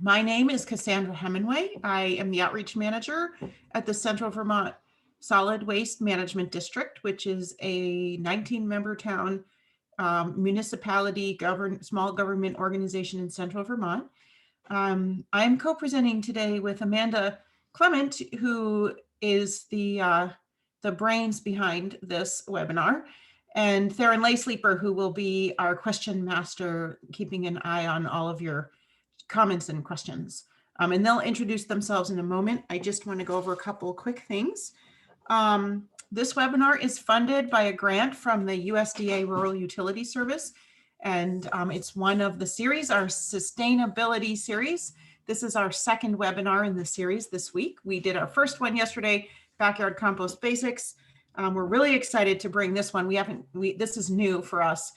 My name is Cassandra Hemingway. I am the outreach manager at the Central Vermont Solid Waste Management District, which is a 19-member town municipality small government organization in Central Vermont. I'm co-presenting today with Amanda Clement, who is the brains behind this webinar, and Theron Laysleeper, who will be our question master, keeping an eye on all of your comments and questions. And they'll introduce themselves in a moment. I just want to go over a couple of quick things. This webinar is funded by a grant from the USDA Rural Utility Service, and it's one of the series, our sustainability series. This is our second webinar in the series this week. We did our first one yesterday, Backyard Compost Basics. We're really excited to bring this one. This is new for us,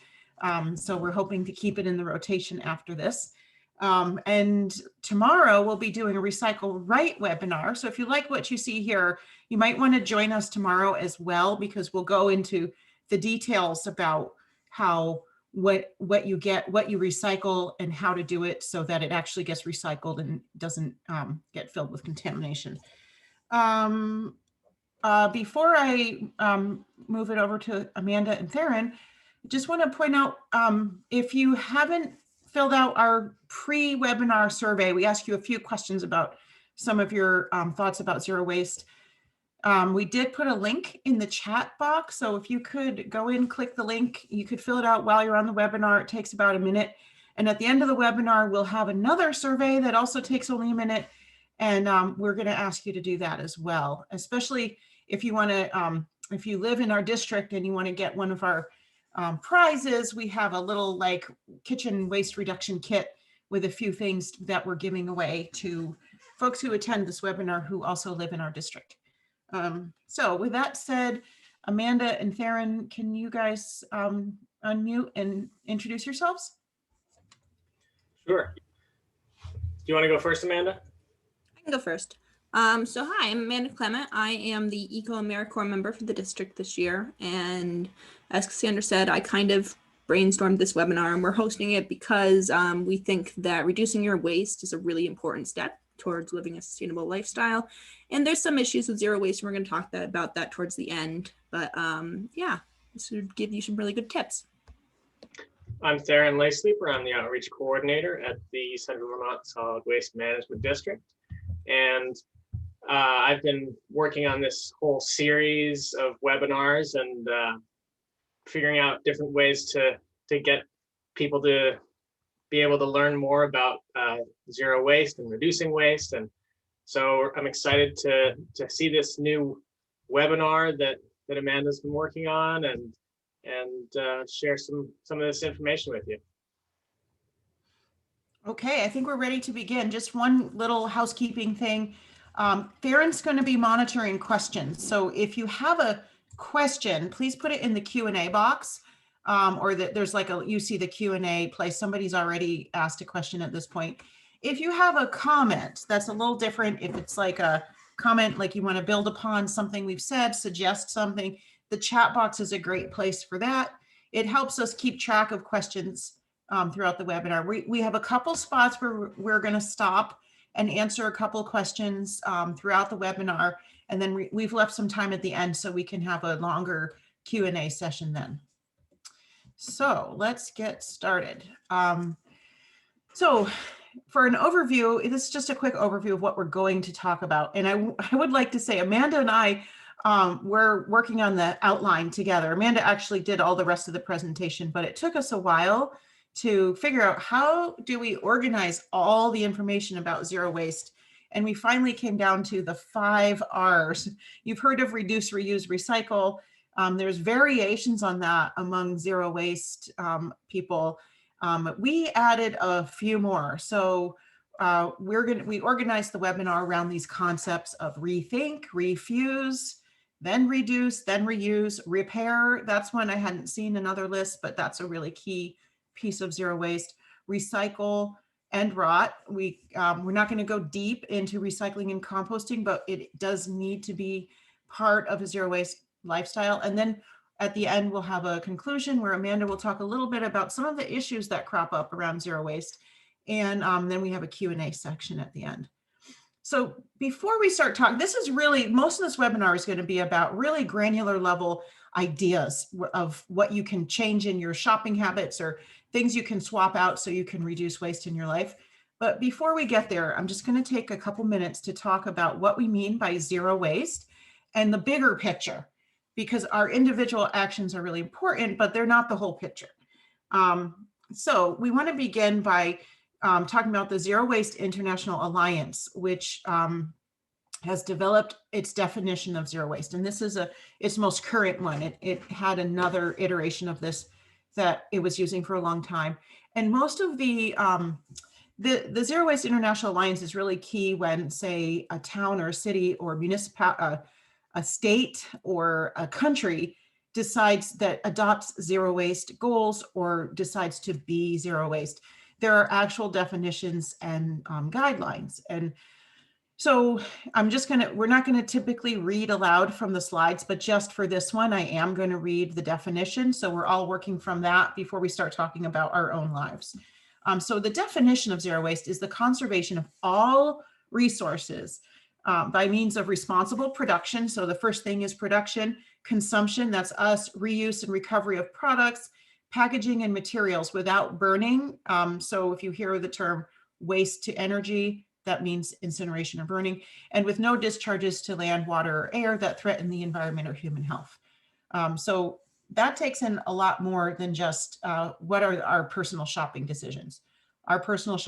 so we're hoping to keep it in the rotation after this. And tomorrow we'll be doing a Recycle Right webinar. So if you like what you see here, you might want to join us tomorrow as well, because we'll go into the details about how what you get, what you recycle, and how to do it so that it actually gets recycled and doesn't get filled with contamination. Before I move it over to Amanda and Theron, I just want to point out, if you haven't filled out our pre-webinar survey, we ask you a few questions about some of your thoughts about zero waste. We did put a link in the chat box, so if you could go in, click the link, you could fill it out while you're on the webinar. It takes about a minute. And at the end of the webinar, we'll have another survey that also takes only a minute. And we're going to ask you to do that as well, especially if you want to, if you live in our district and you want to get one of our prizes. We have a little like kitchen waste reduction kit with a few things that we're giving away to folks who attend this webinar who also live in our district. So with that said, Amanda and Theron, can you guys unmute and introduce yourselves? Sure. Do you want to go first, Amanda? I can go first. So hi, I'm Amanda Clement. I am the Eco AmeriCorps member for the district this year. And as Cassandra said, I kind of brainstormed this webinar, and we're hosting it because we think that reducing your waste is a really important step towards living a sustainable lifestyle. And there's some issues with zero waste, and we're going to talk about that towards the end. But yeah, this would give you some really good tips. I'm Theron Laysleeper. I'm the outreach coordinator at the Central Vermont Solid Waste Management District. And I've been working on this whole series of webinars and figuring out different ways to get people to be able to learn more about zero waste and reducing waste. And so I'm excited to see this new webinar that Amanda's been working on and share some of this information with you. Okay, I think we're ready to begin. Just one little housekeeping thing. Theron's going to be monitoring questions. So if you have a question, please put it in the Q&A box, or that there's like you see the Q&A place. Somebody's already asked a question at this point. If you have a comment, that's a little different. If it's like a comment, like you want to build upon something we've said, suggest something, the chat box is a great place for that. It helps us keep track of questions throughout the webinar. We have a couple spots where we're going to stop and answer a couple questions throughout the webinar. And then we've left some time at the end so we can have a longer Q&A session then. So let's get started. So for an overview, this is just a quick overview of what we're going to talk about. And I would like to say Amanda and I, we're working on the outline together. Amanda actually did all the rest of the presentation, but it took us a while to figure out how do we organize all the information about zero waste. And we finally came down to the 5 R's. You've heard of reduce, reuse, recycle. There's variations on that among zero waste people. We added a few more. So we organized the webinar around these concepts of rethink, refuse, then reduce, then reuse, repair. That's one I hadn't seen in other lists, but that's a really key piece of zero waste. Recycle and rot. We're not going to go deep into recycling and composting, but it does need to be part of a zero waste lifestyle. And then at the end, we'll have a conclusion where Amanda will talk a little bit about some of the issues that crop up around zero waste And then we have a Q&A section at the end. So before we start talking, this is really, most of this webinar is going to be about really granular level ideas of what you can change in your shopping habits or things you can swap out so you can reduce waste in your life. But before we get there, I'm just going to take a couple minutes to talk about what we mean by zero waste and the bigger picture, because our individual actions are really important, but they're not the whole picture. So we want to begin by talking about the Zero Waste International Alliance, which has developed its definition of zero waste. And this is its most current one. It had another iteration of this that it was using for a long time. And most of the Zero Waste International Alliance is really key when, say, a town or a city or municipality, a state or a country decides that adopts zero waste goals or decides to be zero waste. There are actual definitions and guidelines. And so we're not gonna typically read aloud from the slides, but just for this one, I am gonna read the definition. So we're all working from that before we start talking about our own lives. So the definition of zero waste is the conservation of all resources by means of responsible production. So the first thing is production, consumption, that's us, reuse and recovery of products, packaging and materials without burning. So if you hear the term waste to energy, that means incineration or burning, and with no discharges to land, water, or air that threaten the environment or human health. So that takes in a lot more than just what are our personal shopping decisions. Our personal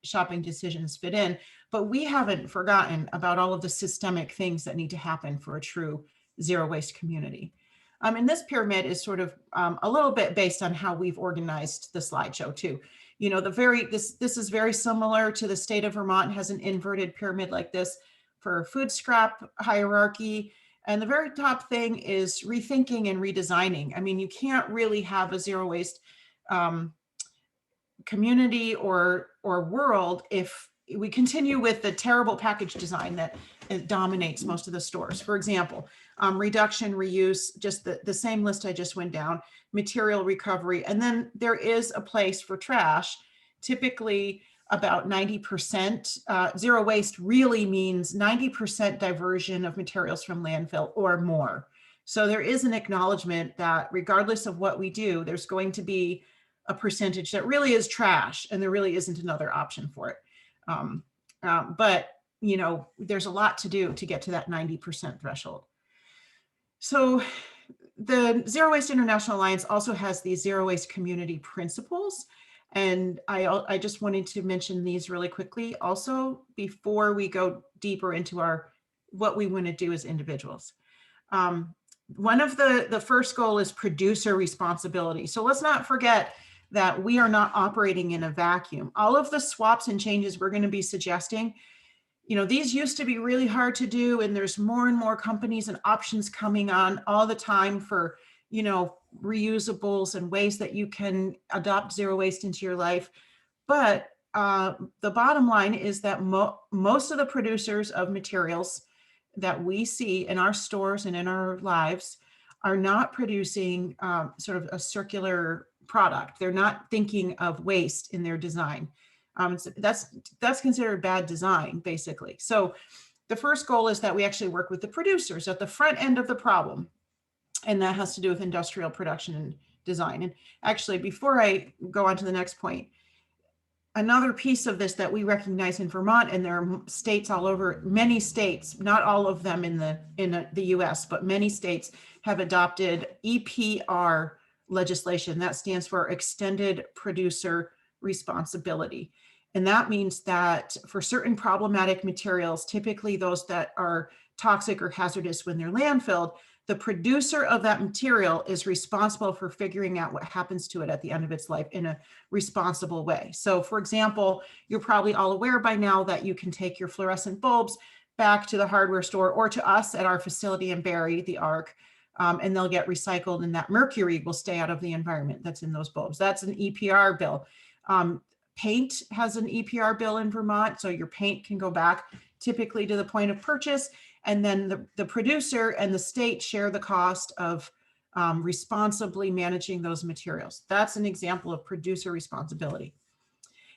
shopping decisions fit in, but we haven't forgotten about all of the systemic things that need to happen for a true zero waste community. And this pyramid is sort of a little bit based on how we've organized the slideshow too. You know, this is very similar to the state of Vermont, has an inverted pyramid like this for food scrap hierarchy. And the very top thing is rethinking and redesigning. I mean, you can't really have a zero waste community or world if we continue with the terrible package design that dominates most of the stores. For example, reduction, reuse, just the same list I just went down, material recovery, and then there is a place for trash, typically about 90%. Zero waste really means 90% diversion of materials from landfill or more. So there is an acknowledgement that regardless of what we do, there's going to be a percentage that really is trash, and there really isn't another option for it. But you know, there's a lot to do to get to that 90% threshold. So the Zero Waste International Alliance also has these zero waste community principles. And I just wanted to mention these really quickly also before we go deeper into what we want to do as individuals. One of the first goal is producer responsibility. So let's not forget that we are not operating in a vacuum. All of the swaps and changes we're going to be suggesting, you know, these used to be really hard to do, and there's more and more companies and options coming on all the time for, you know, reusables and ways that you can adopt zero waste into your life. But the bottom line is that most of the producers of materials that we see in our stores and in our lives are not producing sort of a circular product. They're not thinking of waste in their design. That's considered bad design, basically. So the first goal is that we actually work with the producers at the front end of the problem. And that has to do with industrial production and design. And actually, before I go on to the next point, another piece of this that we recognize in Vermont, and there are states all over, many states, not all of them in the US, but many states have adopted EPR legislation. That stands for Extended Producer Responsibility. And that means that for certain problematic materials, typically those that are toxic or hazardous when they're landfilled, the producer of that material is responsible for figuring out what happens to it at the end of its life in a responsible way. So for example, you're probably all aware by now that you can take your fluorescent bulbs back to the hardware store or to us at our facility in Barrie, the ARC, and they'll get recycled, and that mercury will stay out of the environment that's in those bulbs. That's an EPR bill. Paint has an EPR bill in Vermont, so your paint can go back typically to the point of purchase, and then the producer and the state share the cost of responsibly managing those materials. That's an example of producer responsibility.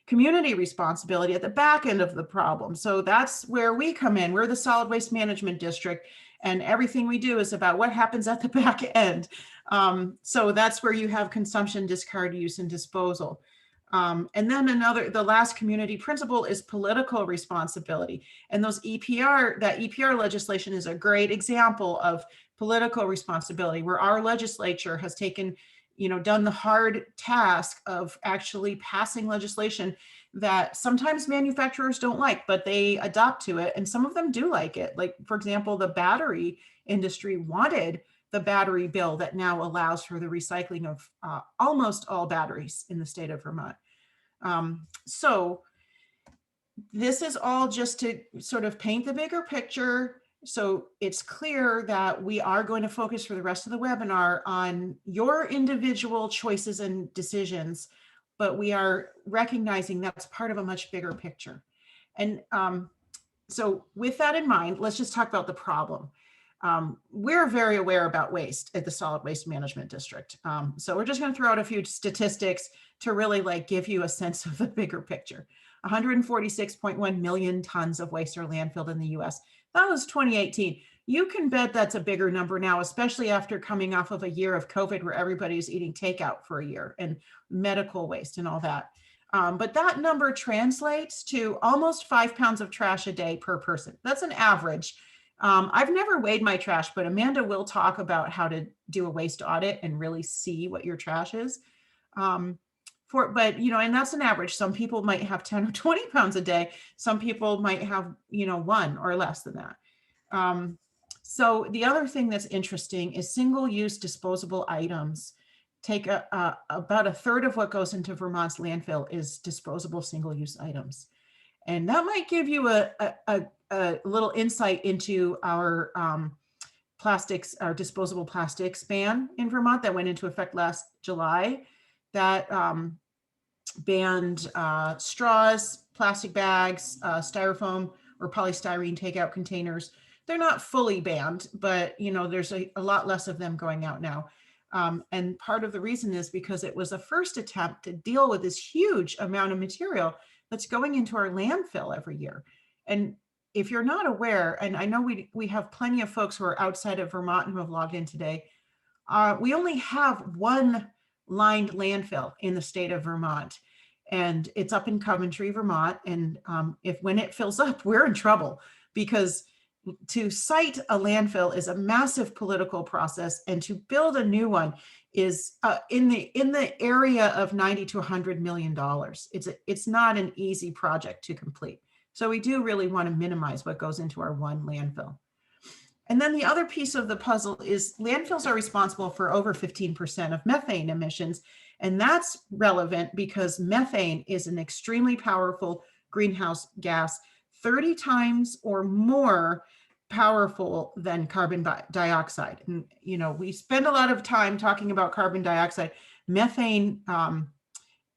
community responsibility at the back end of the problem. So that's where we come in. We're the solid waste management district, and everything we do is about what happens at the back end. So that's where you have consumption, discard, use, and disposal. And then the last community principle is political responsibility. And that EPR legislation is a great example of political responsibility, where our legislature has taken, done the hard task of actually passing legislation that sometimes manufacturers don't like, but they adopt to it. And some of them do like it. Like, for example, the battery industry wanted the battery bill that now allows for the recycling of almost all batteries in the state of Vermont. So this is all just to sort of paint the bigger picture. So it's clear that we are going to focus for the rest of the webinar on your individual choices and decisions, but we are recognizing that's part of a much bigger picture. And so with that in mind, let's just talk about the problem. We're very aware about waste at the Solid Waste Management District. So we're just going to throw out a few statistics to really give you a sense of the bigger picture. 146.1 million tons of waste are landfilled in the US. That was 2018. You can bet that's a bigger number now, especially after coming off of a year of COVID where everybody's eating takeout for a year, and medical waste and all that. But that number translates to almost 5 pounds of trash a day per person. That's an average. I've never weighed my trash, but Amanda will talk about how to do a waste audit and really see what your trash is. But and that's an average. Some people might have 10 or 20 pounds a day. Some people might have, 1 or less than that. So the other thing that's interesting is single-use disposable items take about a third of what goes into Vermont's landfill is disposable single-use items. And that might give you a little insight into our our disposable plastics ban in Vermont that went into effect last July. That banned straws, plastic bags, styrofoam or polystyrene takeout containers. They're not fully banned, but there's a lot less of them going out now. And part of the reason is because it was a first attempt to deal with this huge amount of material that's going into our landfill every year. And if you're not aware, and I know we have plenty of folks who are outside of Vermont who have logged in today, we only have one lined landfill in the state of Vermont, and it's up in Coventry, Vermont. And when it fills up, we're in trouble, because to site a landfill is a massive political process, and to build a new one is in the area of $90 to $100 million. It's not an easy project to complete. So we do really want to minimize what goes into our one landfill. And then the other piece of the puzzle is landfills are responsible for over 15% of methane emissions. And that's relevant because methane is an extremely powerful greenhouse gas, 30 times or more powerful than carbon dioxide. And, we spend a lot of time talking about carbon dioxide. Methane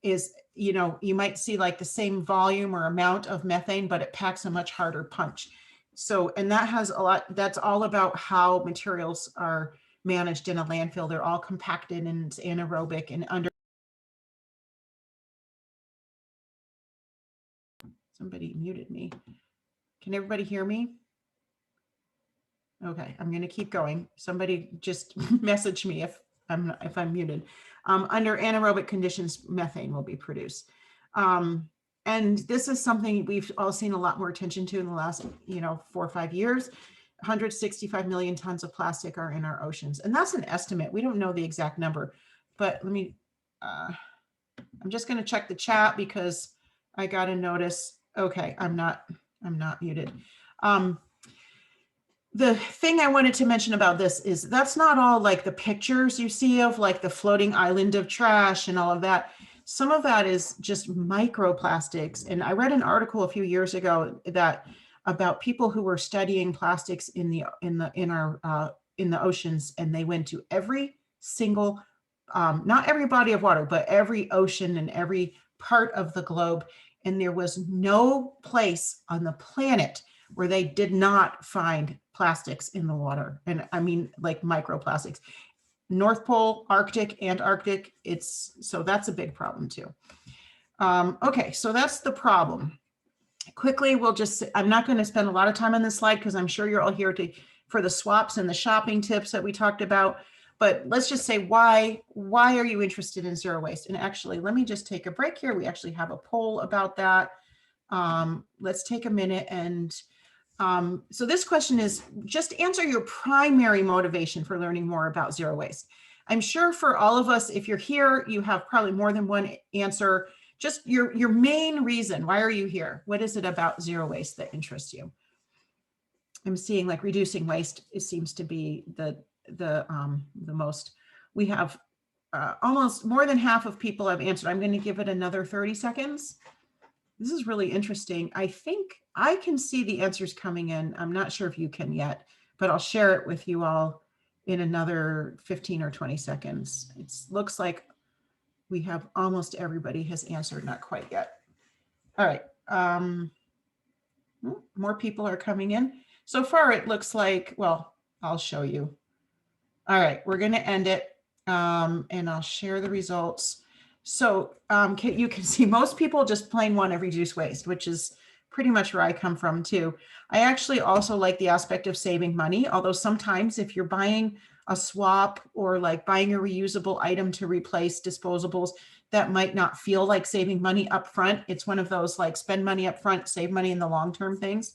is, you might see the same volume or amount of methane, but it packs a much harder punch. So, and that has that's all about how materials are managed in a landfill. They're all compacted and it's anaerobic and under. Somebody muted me. Can everybody hear me? Okay, I'm going to keep going. Somebody just message me if I'm muted. Under anaerobic conditions, methane will be produced. And this is something we've all seen a lot more attention to in the last, 4 or 5 years. 165 million tons of plastic are in our oceans. And that's an estimate. We don't know the exact number, but let me, I'm just going to check the chat because I got a notice. Okay, I'm not muted. The thing I wanted to mention about this is that's not all the pictures you see of the floating island of trash and all of that. Some of that is just microplastics. And I read an article a few years ago about people who were studying plastics in the oceans, and they went to every single, not every body of water, but every ocean and every part of the globe. And there was no place on the planet where they did not find plastics in the water. And I mean, microplastics. North Pole, Arctic, Antarctic, so that's a big problem too. Okay, so that's the problem. Quickly, I'm not going to spend a lot of time on this slide because I'm sure you're all here for the swaps and the shopping tips that we talked about. But let's just say, why are you interested in zero waste? And actually, let me just take a break here. We actually have a poll about that. Let's take a minute. And so this question is, just answer your primary motivation for learning more about zero waste. I'm sure for all of us, if you're here, you have probably more than one answer. Just your main reason. Why are you here? What is it about zero waste that interests you? I'm seeing like reducing waste. It seems to be the most. We have almost more than half of people have answered. I'm going to give it another 30 seconds. This is really interesting. I think I can see the answers coming in. I'm not sure if you can yet, but I'll share it with you all in another 15 or 20 seconds. It looks like we have almost everybody has answered, not quite yet. All right. More people are coming in. So far, it looks like, well, I'll show you. All right, we're going to end it and I'll share the results. So you can see most people just plain want to reduce waste, which is pretty much where I come from too. I actually also like the aspect of saving money, although sometimes if you're buying a swap or like buying a reusable item to replace disposables, that might not feel like saving money up front. It's one of those like spend money up front, save money in the long-term things.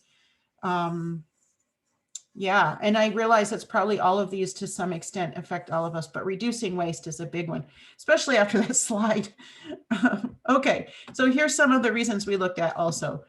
Yeah, and I realize that's probably all of these to some extent affect all of us, but reducing waste is a big one, especially after that slide. Okay, so here's some of the reasons we looked at also.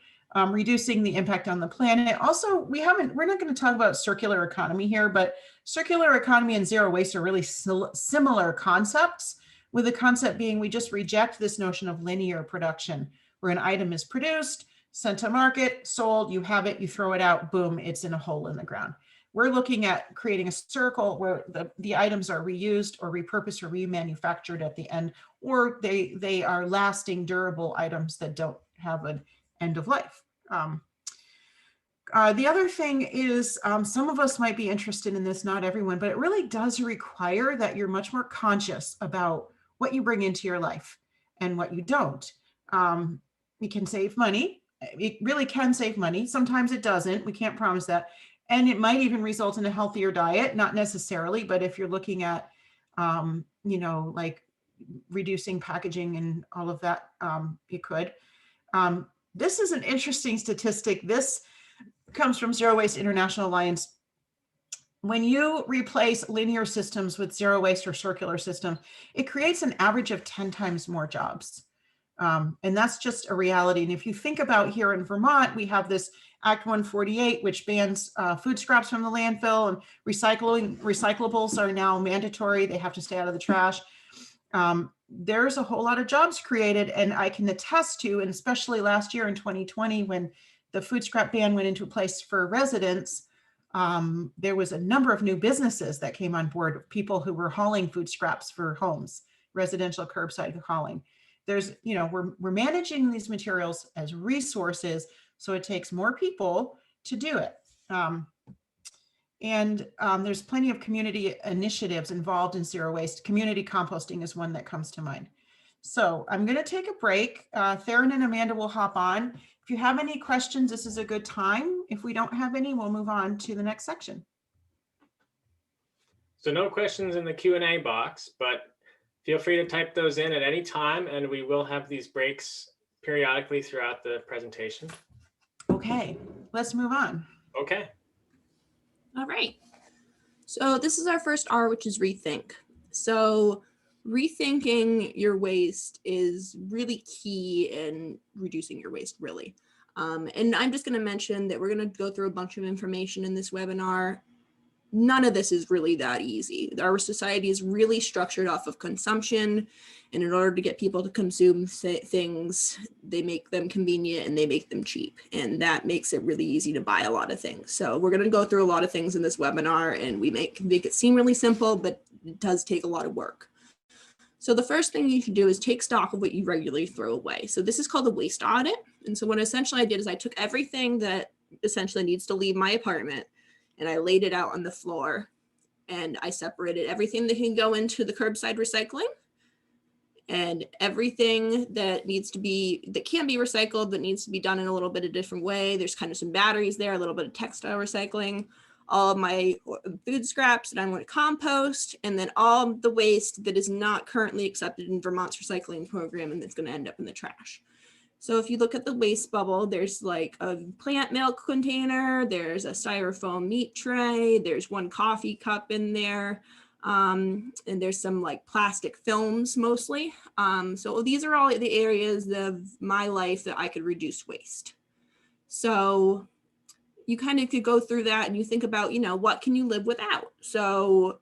Reducing the impact on the planet. Also, we're not going to talk about circular economy here, but circular economy and zero waste are really similar concepts, with the concept being we just reject this notion of linear production, where an item is produced, sent to market, sold, you have it, you throw it out, boom, it's in a hole in the ground. We're looking at creating a circle where the items are reused or repurposed or remanufactured at the end, or they are lasting, durable items that don't have an end of life. The other thing is some of us might be interested in this, not everyone, but it really does require that you're much more conscious about what you bring into your life and what you don't. You can save money. It really can save money. Sometimes it doesn't. We can't promise that. And it might even result in a healthier diet, not necessarily, but if you're looking at, like reducing packaging and all of that, you could. This is an interesting statistic. This comes from Zero Waste International Alliance. When you replace linear systems with zero waste or circular system, it creates an average of 10 times more jobs. And that's just a reality. And if you think about here in Vermont, we have this Act 148, which bans food scraps from the landfill, and recyclables are now mandatory. They have to stay out of the trash. There's a whole lot of jobs created, and I can attest to, and especially last year in 2020, when the food scrap ban went into place for residents, there was a number of new businesses that came on board, people who were hauling food scraps for homes, residential curbside hauling. We're managing these materials as resources, so it takes more people to do it. There's plenty of community initiatives involved in zero waste. Community composting is one that comes to mind. So I'm going to take a break. Theron and Amanda will hop on. If you have any questions, this is a good time. If we don't have any, we'll move on to the next section. So no questions in the Q&A box, but feel free to type those in at any time, and we will have these breaks periodically throughout the presentation. Okay, let's move on. Okay. All right. So this is our first R, which is rethink. So rethinking your waste is really key in reducing your waste, really. And I'm just going to mention that we're going to go through a bunch of information in this webinar. None of this is really that easy. Our society is really structured off of consumption, and in order to get people to consume things, they make them convenient and they make them cheap, and that makes it really easy to buy a lot of things. So we're going to go through a lot of things in this webinar, and we make it seem really simple, but it does take a lot of work. So the first thing you should do is take stock of what you regularly throw away. So this is called a waste audit. And so what essentially I did is I took everything that essentially needs to leave my apartment, and I laid it out on the floor, and I separated everything that can go into the curbside recycling And everything that can be recycled, that needs to be done in a little bit of different way. There's kind of some batteries there, a little bit of textile recycling, all of my food scraps that I'm going to compost, and then all the waste that is not currently accepted in Vermont's recycling program and that's going to end up in the trash. So if you look at the waste bubble, there's like a plant milk container, there's a styrofoam meat tray, there's one coffee cup in there, and there's some like plastic films mostly. So these are all the areas of my life that I could reduce waste. So you kind of could go through that and you think about, what can you live without? So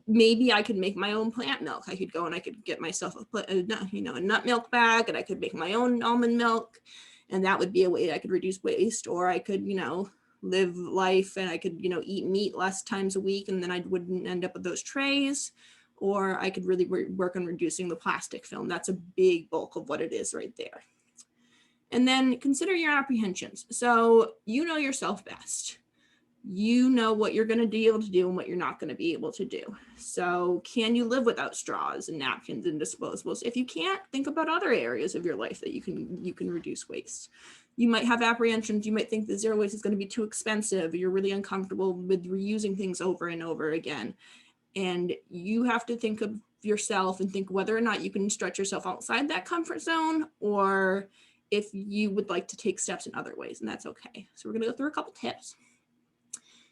maybe I could make my own plant milk. I could go and I could get myself a nut milk bag, and I could make my own almond milk. And that would be a way I could reduce waste. Or I could, live life and I could, eat meat less times a week, and then I wouldn't end up with those trays. Or I could really work on reducing the plastic film. That's a big bulk of what it is right there. And then consider your apprehensions. So you know yourself best. You know what you're going to be able to do and what you're not going to be able to do. So can you live without straws and napkins and disposables? If you can't, think about other areas of your life that you can reduce waste. You might have apprehensions. You might think that zero waste is going to be too expensive. You're really uncomfortable with reusing things over and over again. And you have to think of yourself and think whether or not you can stretch yourself outside that comfort zone, or if you would like to take steps in other ways, and that's okay. So we're going to go through a couple tips.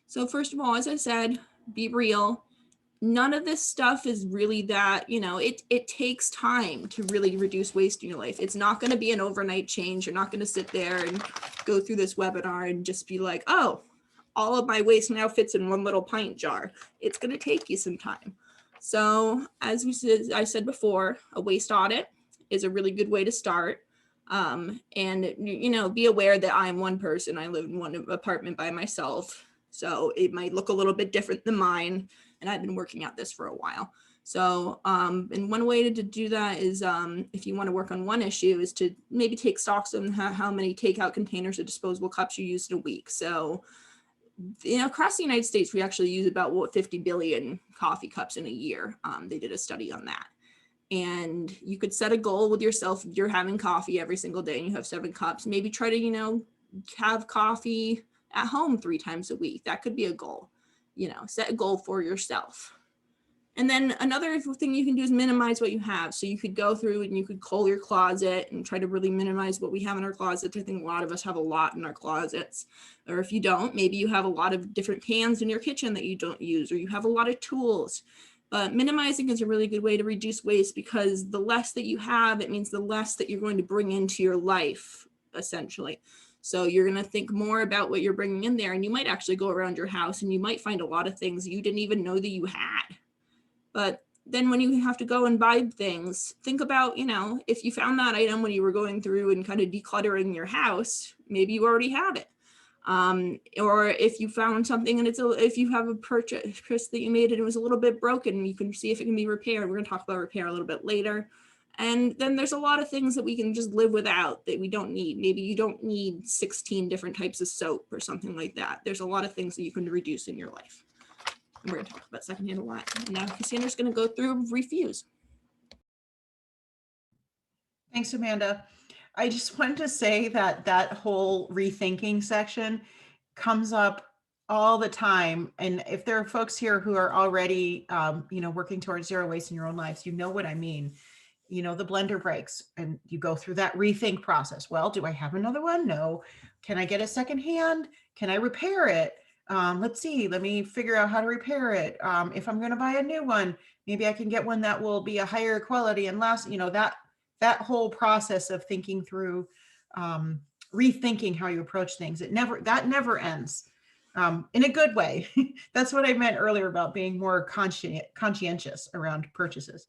So first of all, as I said, be real. None of this stuff is really that, it takes time to really reduce waste in your life. It's not going to be an overnight change. You're not going to sit there and go through this webinar and just be like, oh, all of my waste now fits in one little pint jar. It's going to take you some time. So as I said before, a waste audit is a really good way to start. And, be aware that I'm one person. I live in one apartment by myself. So it might look a little bit different than mine. And I've been working at this for a while. So, and one way to do that is if you want to work on one issue is to maybe take stocks on how many takeout containers or disposable cups you use in a week. So, across the United States, we actually use about 50 billion coffee cups in a year. They did a study on that. And you could set a goal with yourself. If you're having coffee every single day and you have 7 cups, maybe try to, have coffee at home 3 times a week. That could be a goal, set a goal for yourself. And then another thing you can do is minimize what you have. So you could go through and you could cull your closet and try to really minimize what we have in our closets. I think a lot of us have a lot in our closets. Or if you don't, maybe you have a lot of different pans in your kitchen that you don't use, or you have a lot of tools. But minimizing is a really good way to reduce waste, because the less that you have, it means the less that you're going to bring into your life, essentially. So you're going to think more about what you're bringing in there, and you might actually go around your house and you might find a lot of things you didn't even know that you had. But then when you have to go and buy things, think about, if you found that item when you were going through and kind of decluttering your house, maybe you already have it. Or if you found something and if you have a purchase that you made and it was a little bit broken, you can see if it can be repaired. We're going to talk about repair a little bit later. And then there's a lot of things that we can just live without that we don't need. Maybe you don't need 16 different types of soap or something like that. There's a lot of things that you can reduce in your life. And we're going to talk about secondhand a lot. And now Cassandra's going to go through refuse. Thanks, Amanda. I just wanted to say that whole rethinking section comes up all the time. And if there are folks here who are already, working towards zero waste in your own lives, you know what I mean. The blender breaks and you go through that rethink process. Well, do I have another one? No. Can I get a second hand? Can I repair it? Let's see, let me figure out how to repair it. If I'm going to buy a new one, maybe I can get one that will be a higher quality and last, that whole process of thinking through, rethinking how you approach things. That never ends, in a good way. That's what I meant earlier about being more conscientious around purchases.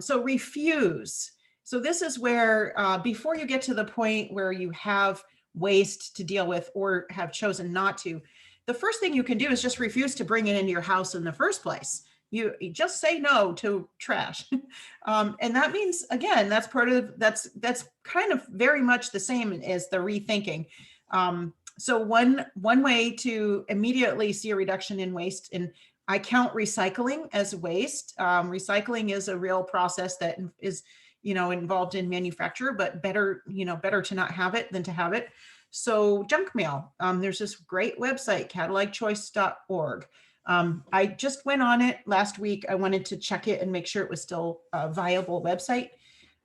So refuse. So this is where, before you get to the point where you have waste to deal with or have chosen not to, the first thing you can do is just refuse to bring it into your house in the first place. You just say no to trash. And that means, again, that's kind of very much the same as the rethinking. So one way to immediately see a reduction in waste, and I count recycling as waste. Recycling is a real process that is, involved in manufacture, but better to not have it than to have it. So junk mail, there's this great website, catalogchoice.org. I just went on it last week. I wanted to check it and make sure it was still a viable website.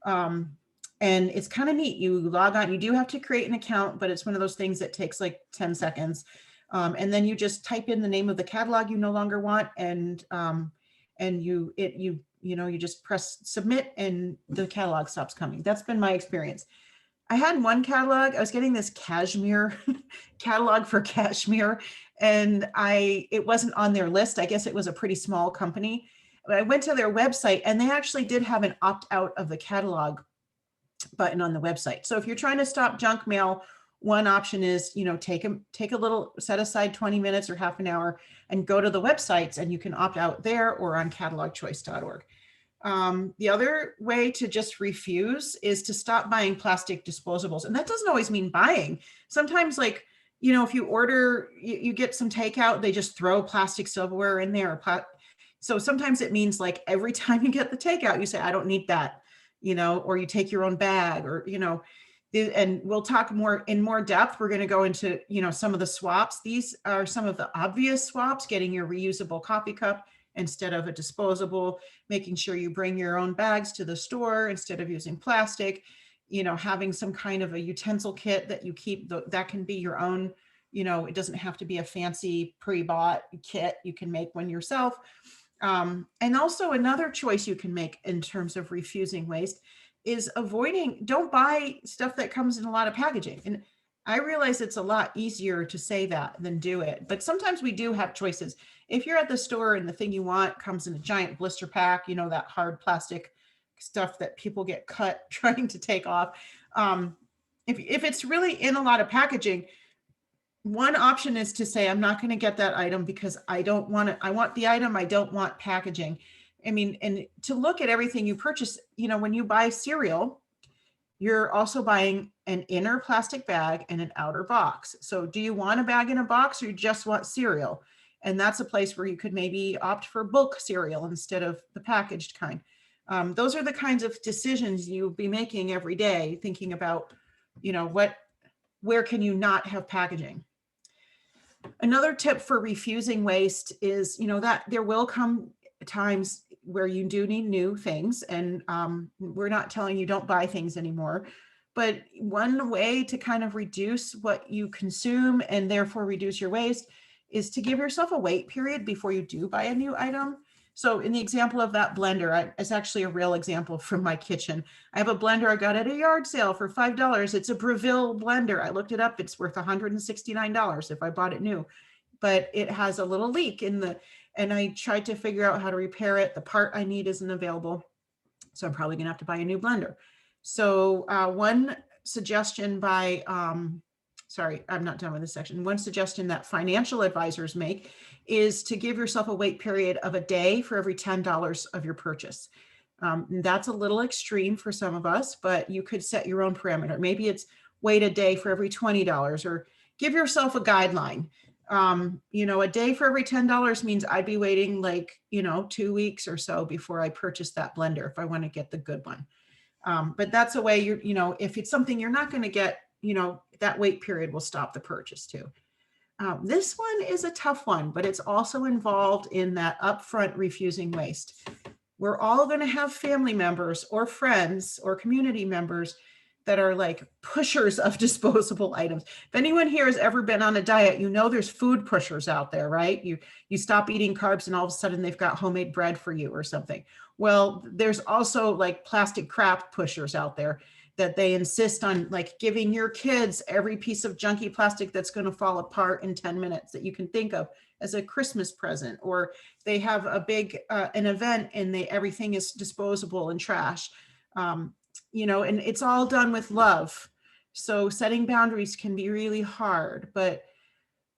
And it's kind of neat. You log on, you do have to create an account, but it's one of those things that takes like 10 seconds. And then you just type in the name of the catalog you no longer want, and you just press submit and the catalog stops coming. That's been my experience. I had one catalog, I was getting this cashmere catalog for cashmere, and it wasn't on their list. I guess it was a pretty small company. But I went to their website and they actually did have an opt out of the catalog button on the website. So if you're trying to stop junk mail, one option is, take a little, set aside 20 minutes or half an hour and go to the websites, and you can opt out there or on catalogchoice.org. The other way to just refuse is to stop buying plastic disposables. And that doesn't always mean buying. Sometimes, like, if you order, you get some takeout, they just throw plastic silverware in there. So sometimes it means like every time you get the takeout, you say, I don't need that, or you take your own bag, or, and we'll talk in more depth. We're going to go into, some of the swaps. These are some of the obvious swaps: getting your reusable coffee cup instead of a disposable, making sure you bring your own bags to the store instead of using plastic, having some kind of a utensil kit that you keep, that can be your own, it doesn't have to be a fancy pre-bought kit. You can make one yourself. And also another choice you can make in terms of refusing waste is don't buy stuff that comes in a lot of packaging. And I realize it's a lot easier to say that than do it, but sometimes we do have choices. If you're at the store and the thing you want comes in a giant blister pack, that hard plastic stuff that people get cut trying to take off. If it's really in a lot of packaging, one option is to say, I'm not going to get that item because I don't want it. I want the item. I don't want packaging. I mean, and to look at everything you purchase, when you buy cereal, you're also buying an inner plastic bag and an outer box. So do you want a bag in a box, or you just want cereal? And that's a place where you could maybe opt for bulk cereal instead of the packaged kind. Those are the kinds of decisions you'll be making every day, thinking about, where can you not have packaging? Another tip for refusing waste is, that there will come times where you do need new things, and we're not telling you don't buy things anymore. But one way to kind of reduce what you consume and therefore reduce your waste is to give yourself a wait period before you do buy a new item. So in the example of that blender, it's actually a real example from my kitchen. I have a blender I got at a yard sale for $5. It's a Breville blender. I looked it up. It's worth $169 if I bought it new, but it has a little leak and I tried to figure out how to repair it. The part I need isn't available, so I'm probably gonna have to buy a new blender. So one suggestion sorry, I'm not done with this section. One suggestion that financial advisors make is to give yourself a wait period of a day for every $10 of your purchase. That's a little extreme for some of us, but you could set your own parameter. Maybe it's wait a day for every $20, or give yourself a guideline. A day for every $10 means I'd be waiting 2 weeks or so before I purchase that blender if I want to get the good one. But that's a way if it's something you're not going to get, that wait period will stop the purchase too. This one is a tough one, but it's also involved in that upfront refusing waste. We're all going to have family members or friends or community members that are like pushers of disposable items. If anyone here has ever been on a diet, there's food pushers out there, right? You stop eating carbs and all of a sudden they've got homemade bread for you or something. Well, there's also like plastic crap pushers out there that they insist on giving your kids every piece of junky plastic that's going to fall apart in 10 minutes that you can think of as a Christmas present, or they have a big an event and everything is disposable and trash. And it's all done with love. So setting boundaries can be really hard, but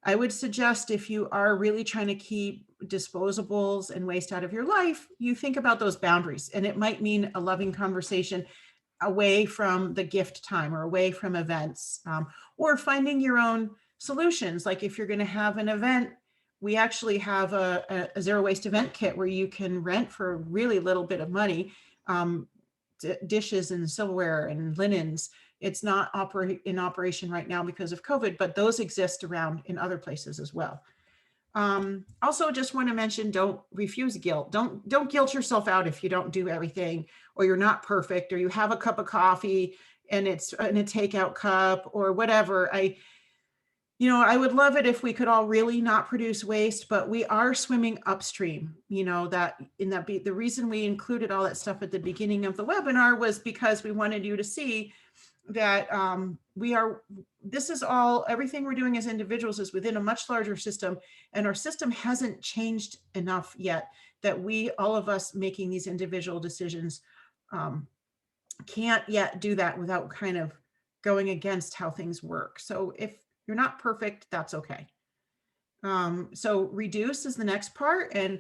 I would suggest if you are really trying to keep disposables and waste out of your life, you think about those boundaries. And it might mean a loving conversation away from the gift time or away from events, or finding your own solutions. Like if you're going to have an event we actually have a zero waste event kit where you can rent for a really little bit of money, dishes and silverware and linens. It's not in operation right now because of COVID, but those exist around in other places as well. Also just want to mention, don't refuse guilt. Don't guilt yourself out if you don't do everything, or you're not perfect, or you have a cup of coffee and it's in a takeout cup or whatever. I would love it if we could all really not produce waste, but we are swimming upstream. The reason we included all that stuff at the beginning of the webinar was because we wanted you to see that everything we're doing as individuals is within a much larger system, and our system hasn't changed enough yet that all of us making these individual decisions can't yet do that without kind of going against how things work. So if you're not perfect, that's okay. So reduce is the next part. And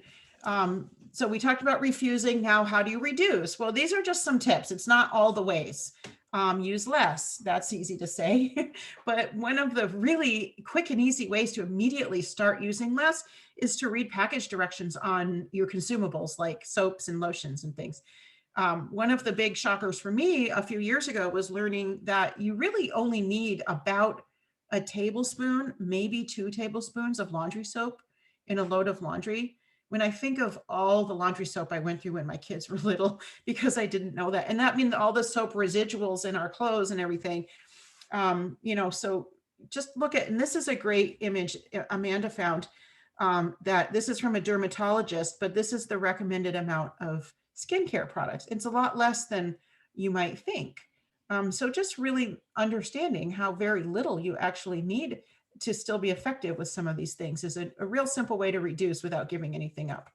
so we talked about refusing. Now, how do you reduce? Well, these are just some tips. It's not all the ways. Use less. That's easy to say. But one of the really quick and easy ways to immediately start using less is to read package directions on your consumables like soaps and lotions and things. One of the big shockers for me a few years ago was learning that you really only need about a tablespoon, maybe 2 tablespoons of laundry soap in a load of laundry. When I think of all the laundry soap I went through when my kids were little, because I didn't know that. And that means all the soap residuals in our clothes and everything. So just look at, and this is a great image Amanda found, that this is from a dermatologist, but this is the recommended amount of skincare products. It's a lot less than you might think. So just really understanding how very little you actually need to still be effective with some of these things is a real simple way to reduce without giving anything up.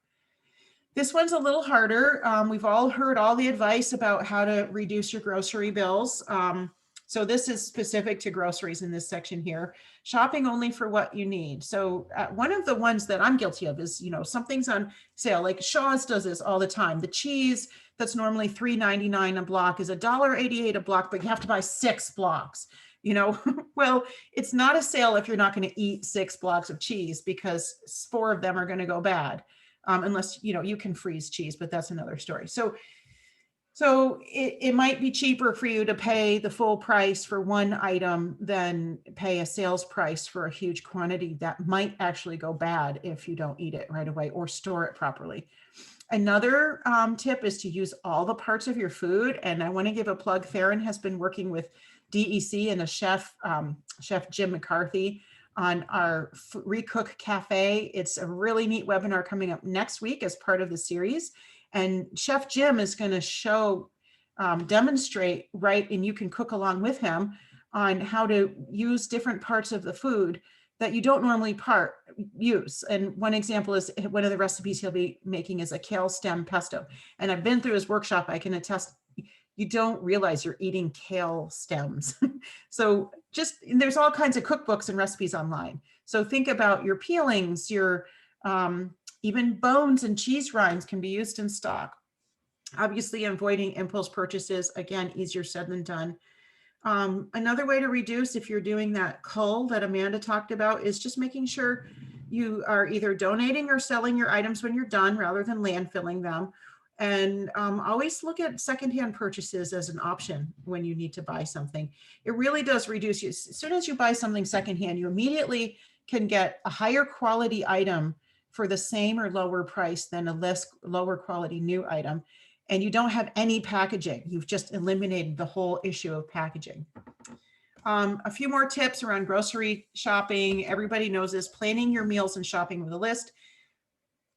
This one's a little harder. We've all heard all the advice about how to reduce your grocery bills. So this is specific to groceries in this section here. Shopping only for what you need. So one of the ones that I'm guilty of is, something's on sale, like Shaw's does this all the time. The cheese that's normally $3.99 a block is $1.88 a block, but you have to buy 6 blocks. Well, it's not a sale if you're not going to eat 6 blocks of cheese, because 4 of them are going to go bad, unless, you can freeze cheese, but that's another story. So it might be cheaper for you to pay the full price for one item than pay a sales price for a huge quantity that might actually go bad if you don't eat it right away or store it properly. Another tip is to use all the parts of your food. And I want to give a plug. Theron has been working with DEC and a chef Jim McCarthy on our Recook Cafe. It's a really neat webinar coming up next week as part of the series. And Chef Jim is going to demonstrate, and you can cook along with him on how to use different parts of the food that you don't normally use. And one example is one of the recipes he'll be making is a kale stem pesto. And I've been through his workshop. I can attest, you don't realize you're eating kale stems. So there's all kinds of cookbooks and recipes online. So think about your peelings, your even bones and cheese rinds can be used in stock. Obviously, avoiding impulse purchases, again, easier said than done. Another way to reduce, if you're doing that cull that Amanda talked about, is just making sure you are either donating or selling your items when you're done rather than landfilling them. And always look at secondhand purchases as an option when you need to buy something. It really does reduce you. As soon as you buy something secondhand, you immediately can get a higher quality item for the same or lower price than a lower quality new item. And you don't have any packaging. You've just eliminated the whole issue of packaging. A few more tips around grocery shopping. Everybody knows this: planning your meals and shopping with a list.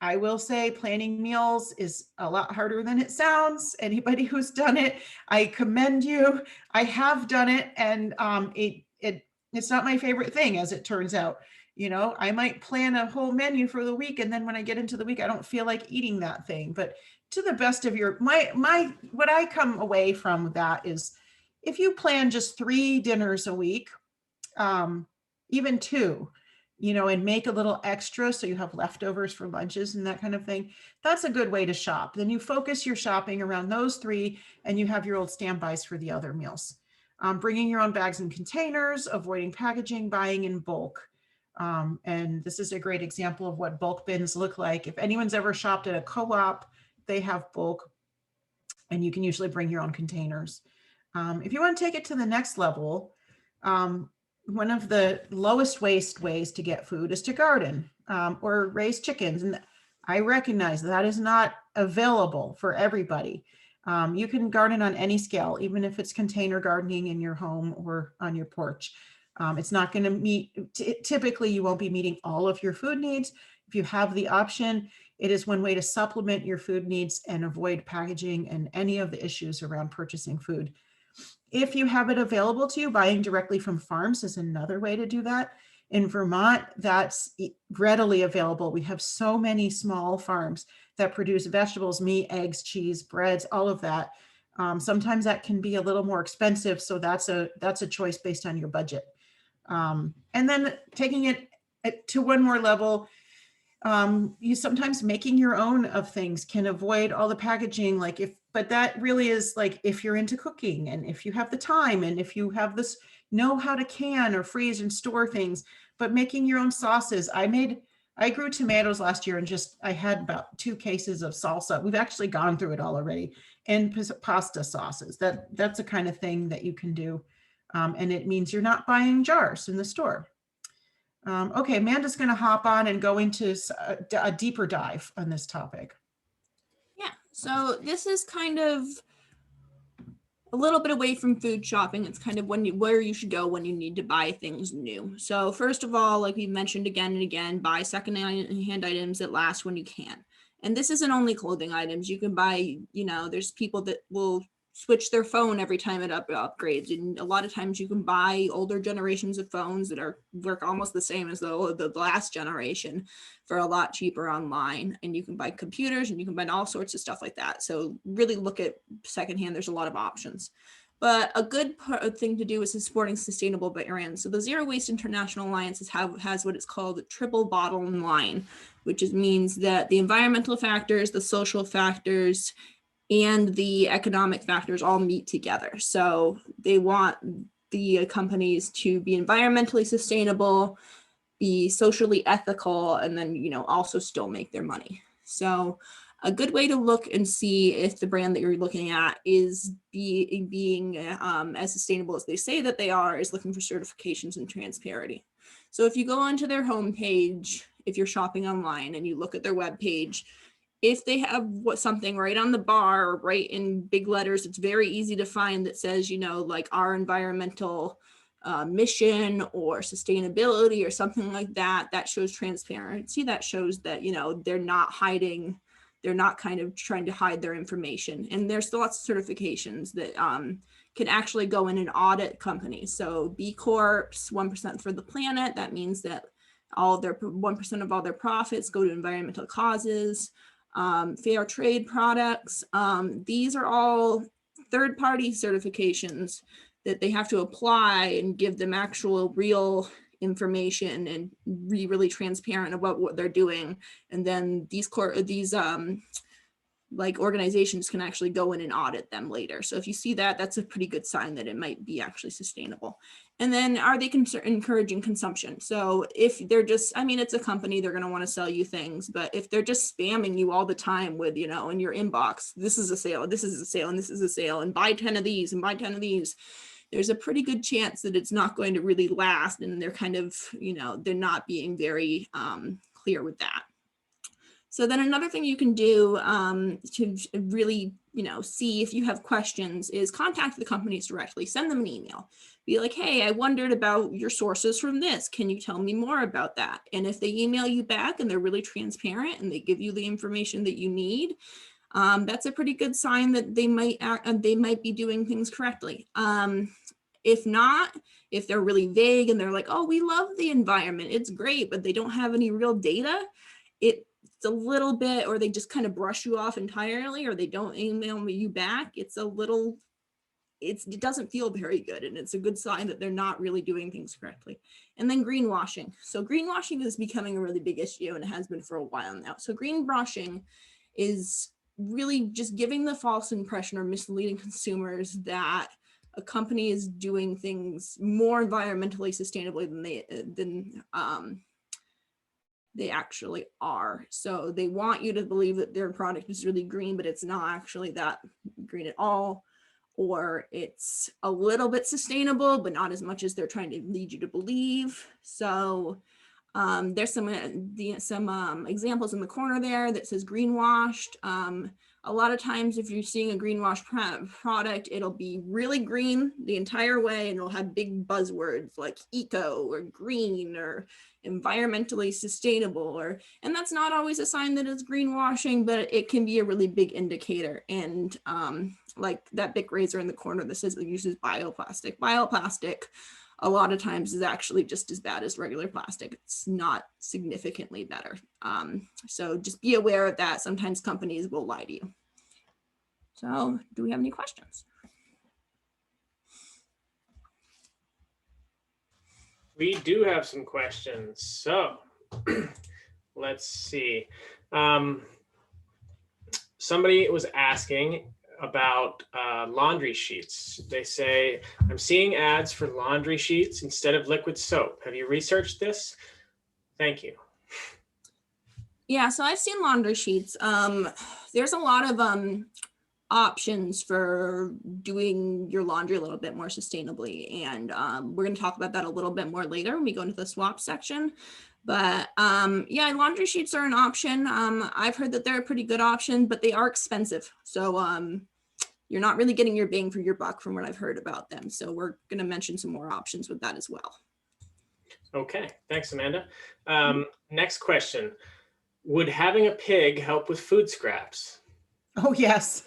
I will say planning meals is a lot harder than it sounds. Anybody who's done it, I commend you. I have done it, and it's not my favorite thing, as it turns out. I might plan a whole menu for the week, and then when I get into the week, I don't feel like eating that thing. But to the best of what I come away from that is, if you plan just 3 dinners a week, even 2, and make a little extra so you have leftovers for lunches and that kind of thing, that's a good way to shop. Then you focus your shopping around those 3, and you have your old standbys for the other meals. Bringing your own bags and containers, avoiding packaging, buying in bulk. And this is a great example of what bulk bins look like. If anyone's ever shopped at a co-op, they have bulk, and you can usually bring your own containers. If you want to take it to the next level, one of the lowest waste ways to get food is to garden or raise chickens. And I recognize that is not available for everybody. You can garden on any scale, even if it's container gardening in your home or on your porch. It's not going to meet, typically you won't be meeting all of your food needs. If you have the option, it is one way to supplement your food needs and avoid packaging and any of the issues around purchasing food. If you have it available to you, buying directly from farms is another way to do that. In Vermont, that's readily available. We have so many small farms that produce vegetables, meat, eggs, cheese, breads, all of that. Sometimes that can be a little more expensive, so that's a choice based on your budget. And then taking it to one more level, you sometimes making your own of things can avoid all the packaging, but that really is like if you're into cooking and if you have the time and if you have this know how to can or freeze and store things. But making your own sauces, I grew tomatoes last year and I had about 2 cases of salsa. We've actually gone through it all already, and pasta sauces. That's the kind of thing that you can do. And it means you're not buying jars in the store. Okay, Amanda's going to hop on and go into a deeper dive on this topic. Yeah, so this is kind of a little bit away from food shopping. It's kind of where you should go when you need to buy things new. So first of all, like we mentioned again and again, buy secondhand items that last when you can. And this isn't only clothing items. You can buy, there's people that will switch their phone every time it upgrades. And a lot of times you can buy older generations of phones that work almost the same as the last generation for a lot cheaper online. And you can buy computers and you can buy all sorts of stuff like that. So really look at secondhand. There's a lot of options. But a good thing to do is supporting sustainable brands. So the Zero Waste International Alliance has what it's called a triple bottom line, which means that the environmental factors, the social factors, and the economic factors all meet together. So they want the companies to be environmentally sustainable, be socially ethical, and then, also still make their money. So a good way to look and see if the brand that you're looking at is being as sustainable as they say that they are is looking for certifications and transparency. So if you go onto their homepage, if you're shopping online and you look at their webpage, if they have something right on the bar, right in big letters, it's very easy to find that says, like our environmental mission or sustainability or something like that, that shows transparency, that shows that, they're not hiding, they're not kind of trying to hide their information. And there's lots of certifications that can actually go in and audit companies. So B Corps, 1% for the planet, that means that 1% of all their profits go to environmental causes. Fair trade products. These are all third-party certifications that they have to apply and give them actual real information and be really transparent about what they're doing. And then these organizations can actually go in and audit them later. So if you see that, that's a pretty good sign that it might be actually sustainable. And then are they encouraging consumption? So if they're just, it's a company, they're going to want to sell you things, but if they're just spamming you all the time with, in your inbox, this is a sale, this is a sale, and this is a sale, and buy 10 of these and buy 10 of these, there's a pretty good chance that it's not going to really last. And they're kind of, they're not being very clear with that. So then another thing you can do to really, see if you have questions is contact the companies directly, send them an email. Be like, hey, I wondered about your sources from this. Can you tell me more about that? And if they email you back and they're really transparent and they give you the information that you need, that's a pretty good sign that they might be doing things correctly. If not, if they're really vague and they're like, oh, we love the environment, it's great, but they don't have any real data, it's a little bit, or they just kind of brush you off entirely, or they don't email you back, it doesn't feel very good. And it's a good sign that they're not really doing things correctly. And then greenwashing. So greenwashing is becoming a really big issue, and it has been for a while now. So greenwashing is really just giving the false impression or misleading consumers that a company is doing things more environmentally sustainably than they actually are. So they want you to believe that their product is really green, but it's not actually that green at all, or it's a little bit sustainable, but not as much as they're trying to lead you to believe. So there's some examples in the corner there that says greenwashed. A lot of times if you're seeing a greenwash product, it'll be really green the entire way, and it'll have big buzzwords like eco or green or environmentally sustainable, and that's not always a sign that it's greenwashing, but it can be a really big indicator. And like that Bic razor in the corner that says it uses bioplastic. Bioplastic a lot of times is actually just as bad as regular plastic. It's not significantly better. So just be aware of that. Sometimes companies will lie to you. So do we have any questions? We do have some questions. So let's see. Somebody was asking about laundry sheets. They say, I'm seeing ads for laundry sheets instead of liquid soap. Have you researched this? Thank you. Yeah, so I've seen laundry sheets. There's a lot of options for doing your laundry a little bit more sustainably. And we're going to talk about that a little bit more later when we go into the swap section. But yeah, laundry sheets are an option. I've heard that they're a pretty good option, but they are expensive. So you're not really getting your bang for your buck from what I've heard about them. So we're going to mention some more options with that as well. Okay, thanks, Amanda. Next question. Would having a pig help with food scraps? Oh, yes.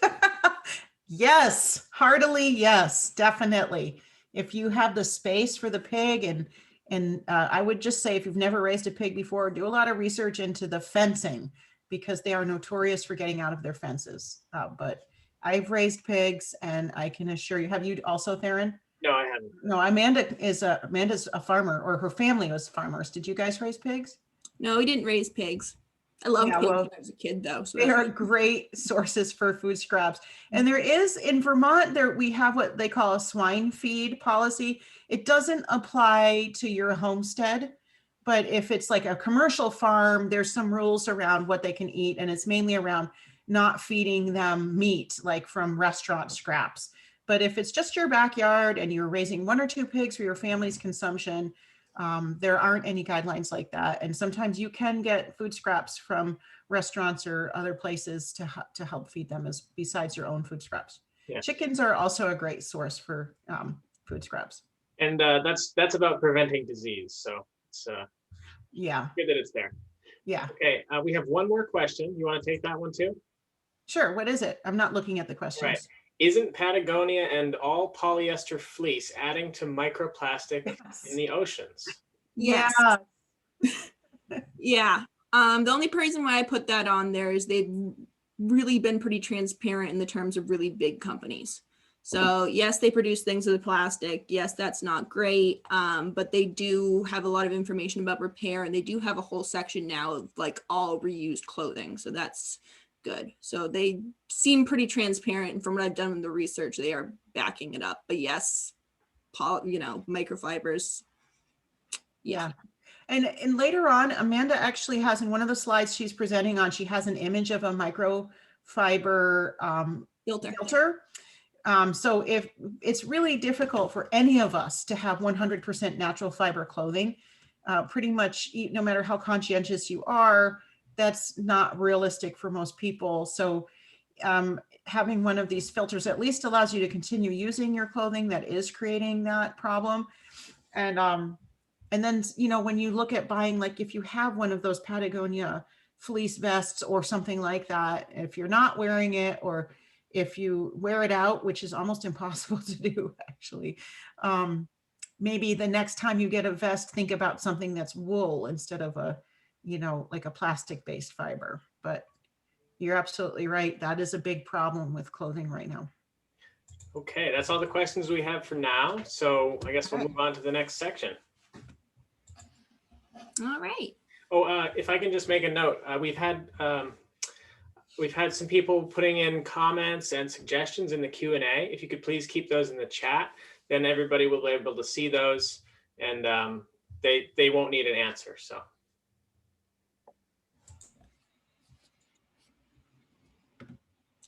Yes, heartily, yes, definitely. If you have the space for the pig, and I would just say, if you've never raised a pig before, do a lot of research into the fencing, because they are notorious for getting out of their fences. But I've raised pigs, and I can assure you, have you also, Theron? No, I haven't. No, Amanda's a farmer, or her family was farmers. Did you guys raise pigs? No, we didn't raise pigs. I loved pigs when I was a kid, though. So they are great sources for food scraps. And there is, in Vermont, we have what they call a swine feed policy. It doesn't apply to your homestead, but if it's like a commercial farm, there's some rules around what they can eat. And it's mainly around not feeding them meat, like from restaurant scraps. But if it's just your backyard and you're raising 1 or 2 pigs for your family's consumption, there aren't any guidelines like that. And sometimes you can get food scraps from restaurants or other places to help feed them, as besides your own food scraps. Yeah. Chickens are also a great source for food scraps. And that's about preventing disease. So it's yeah, good that it's there. Yeah. Okay, we have one more question. You want to take that one too? Sure. What is it? I'm not looking at the questions. Right. Isn't Patagonia and all polyester fleece adding to microplastic in the oceans? Yes. Yeah. The only reason why I put that on there is they've really been pretty transparent in the terms of really big companies. So yes, they produce things with plastic. Yes, that's not great. But they do have a lot of information about repair, and they do have a whole section now of like all reused clothing. So that's good. So they seem pretty transparent, and from what I've done in the research, they are backing it up. But yes, microfibers. Yeah. And later on, Amanda actually has, in one of the slides she's presenting on, she has an image of a microfiber filter. So if it's really difficult for any of us to have 100% natural fiber clothing, pretty much no matter how conscientious you are, that's not realistic for most people. So having one of these filters at least allows you to continue using your clothing that is creating that problem. And then, when you look at buying, like if you have one of those Patagonia fleece vests or something like that, if you're not wearing it, or if you wear it out, which is almost impossible to do actually, maybe the next time you get a vest, think about something that's wool instead of like a plastic-based fiber. But you're absolutely right. That is a big problem with clothing right now. Okay, that's all the questions we have for now. So I guess we'll move on to the next section. All right. Oh, if I can just make a note, we've had We've had some people putting in comments and suggestions in the Q&A. If you could please keep those in the chat, then everybody will be able to see those, and they won't need an answer. So.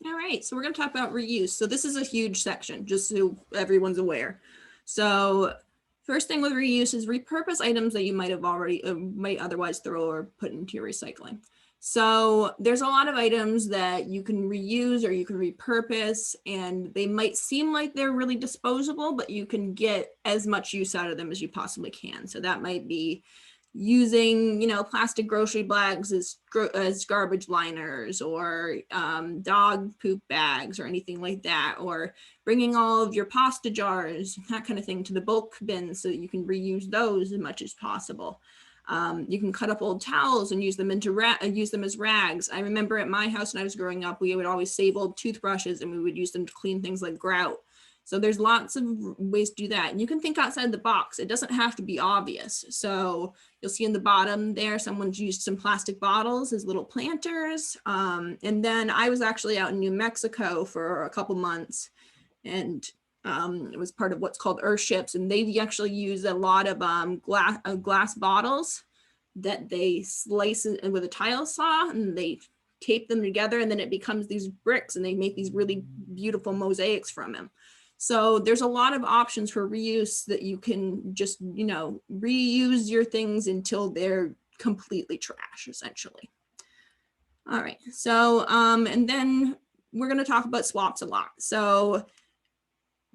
All right, so we're going to talk about reuse. So this is a huge section, just so everyone's aware. So first thing with reuse is repurpose items that you might have already might otherwise throw or put into your recycling. So there's a lot of items that you can reuse or you can repurpose, and they might seem like they're really disposable, but you can get as much use out of them as you possibly can. So that might be using, you know, plastic grocery bags as garbage liners, or dog poop bags or anything like that, or bringing all of your pasta jars, that kind of thing, to the bulk bin so that you can reuse those as much as possible. You can cut up old towels and use them as rags. I remember at my house when I was growing up, we would always save old toothbrushes and we would use them to clean things like grout. So there's lots of ways to do that. And you can think outside the box. It doesn't have to be obvious. So you'll see in the bottom there, someone's used some plastic bottles as little planters. And then I was actually out in New Mexico for a couple months, and it was part of what's called Earthships. And they actually use a lot of glass bottles that they slice with a tile saw, and they tape them together, and then it becomes these bricks, and they make these really beautiful mosaics from them. So there's a lot of options for reuse that you can just, you know, reuse your things until they're completely trash, essentially. All right, so, and then we're gonna talk about swaps a lot. So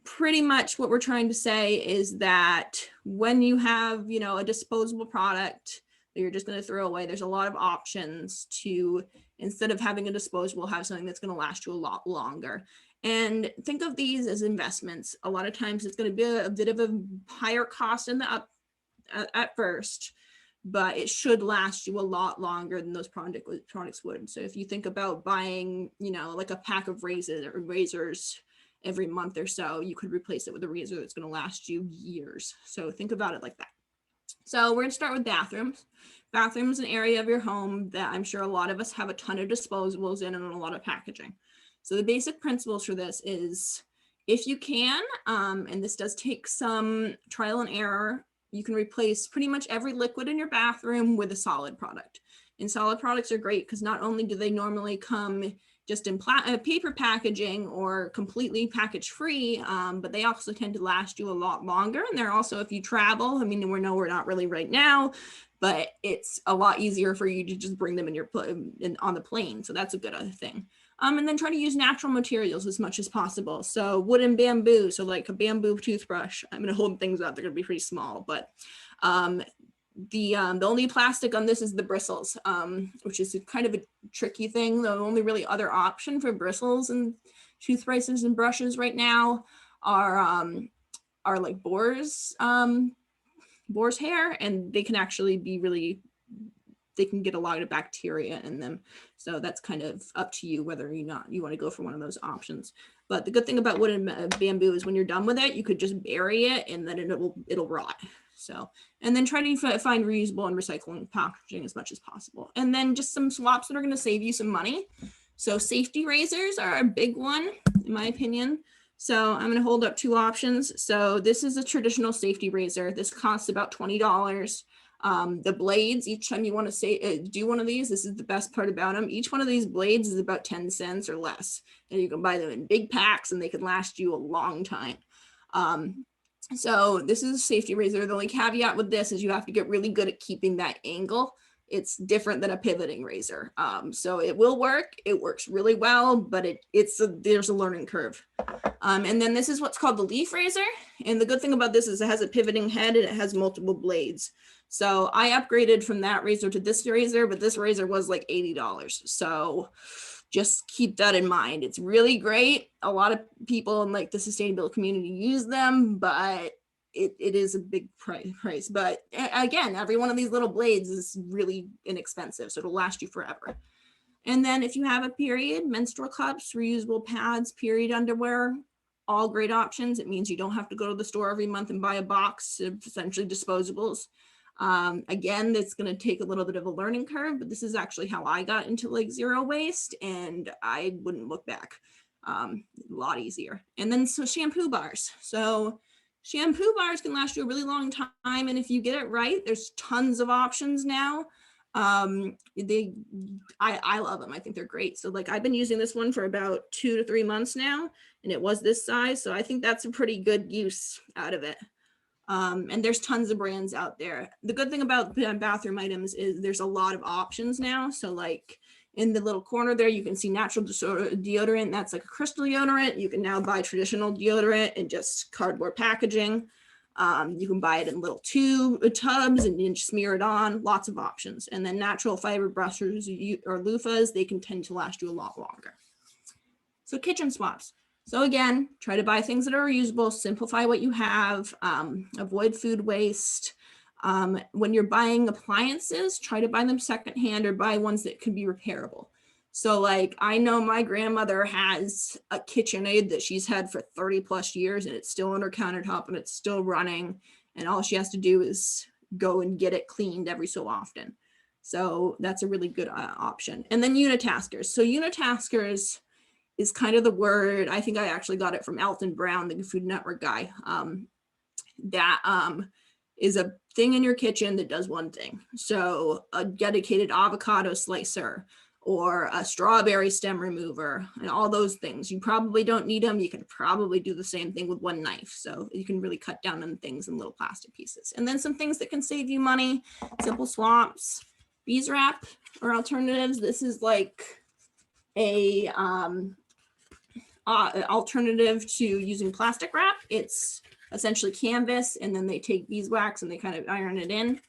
pretty much what we're trying to say is that when you have, you know, a disposable product that you're just gonna throw away, there's a lot of options to, instead of having a disposable, have something that's gonna last you a lot longer. And think of these as investments. A lot of times it's going to be a bit of a higher cost in the at first, but it should last you a lot longer than those products would. So if you think about buying, you know, like a pack of razors every month or so, you could replace it with a razor that's going to last you years. So think about it like that. So we're going to start with bathrooms. Bathrooms, an area of your home that I'm sure a lot of us have a ton of disposables in and a lot of packaging. So the basic principles for this is, if you can, and this does take some trial and error, you can replace pretty much every liquid in your bathroom with a solid product. And solid products are great because not only do they normally come just in paper packaging or completely package free, but they also tend to last you a lot longer. And they're also, if you travel, I mean, we're not really right now, but it's a lot easier for you to just bring them on the plane. So that's a good other thing. And then try to use natural materials as much as possible. So wood and bamboo, so like a bamboo toothbrush. I'm gonna hold things up, they're gonna be pretty small, but the only plastic on this is the bristles, which is kind of a tricky thing. The only really other option for bristles and toothbrushes and brushes right now are like boar's hair, and they can actually be really, they can get a lot of bacteria in them. So that's kind of up to you whether or not you want to go for one of those options. But the good thing about wood and bamboo is when you're done with it, you could just bury it and then it'll rot. So, and then try to find reusable and recycling packaging as much as possible. And then just some swaps that are going to save you some money. So safety razors are a big one, in my opinion. So I'm going to hold up two options. So this is a traditional safety razor. This costs about $20. The blades, each time you want to do one of these, this is the best part about them. Each one of these blades is about 10 cents or less, and you can buy them in big packs and they can last you a long time. So this is a safety razor. The only caveat with this is you have to get really good at keeping that angle. It's different than a pivoting razor. So it will work. It works really well, but there's a learning curve. And then this is what's called the leaf razor. And the good thing about this is it has a pivoting head and it has multiple blades. So I upgraded from that razor to this razor, but this razor was like $80. So just keep that in mind. It's really great. A lot of people in like the sustainability community use them, but it is a big price. But again, every one of these little blades is really inexpensive, so it'll last you forever. And then if you have a period, menstrual cups, reusable pads, period underwear, all great options. It means you don't have to go to the store every month and buy a box of essentially disposables. Again, that's going to take a little bit of a learning curve, but this is actually how I got into like zero waste, and I wouldn't look back. A lot easier. And then so shampoo bars. So shampoo bars can last you a really long time, and if you get it right, there's tons of options now. I love them. I think they're great. So like I've been using this one for about 2 to 3 months now, and it was this size, so I think that's a pretty good use out of it. And there's tons of brands out there. The good thing about bathroom items is there's a lot of options now. So like in the little corner there, you can see natural deodorant. That's like a crystal deodorant. You can now buy traditional deodorant in just cardboard packaging. You can buy it in little tubs and you just smear it on. Lots of options. And then natural fiber brushes or loofahs, they can tend to last you a lot longer. So kitchen swaps. So again, try to buy things that are reusable, simplify what you have, avoid food waste. When you're buying appliances, try to buy them secondhand or buy ones that can be repairable. So like, I know my grandmother has a KitchenAid that she's had for 30 plus years and it's still on her countertop and it's still running. And all she has to do is go and get it cleaned every so often. So that's a really good option. And then unitaskers. So unitaskers is kind of the word, I think I actually got it from Alton Brown, the Food Network guy. That is a thing in your kitchen that does one thing. So a dedicated avocado slicer or a strawberry stem remover and all those things. You probably don't need them. You can probably do the same thing with one knife. So you can really cut down on things in little plastic pieces. And then some things that can save you money, simple swaps, bees wrap or alternatives. This is like a alternative to using plastic wrap. It's essentially canvas and then they take beeswax and they kind of iron it in.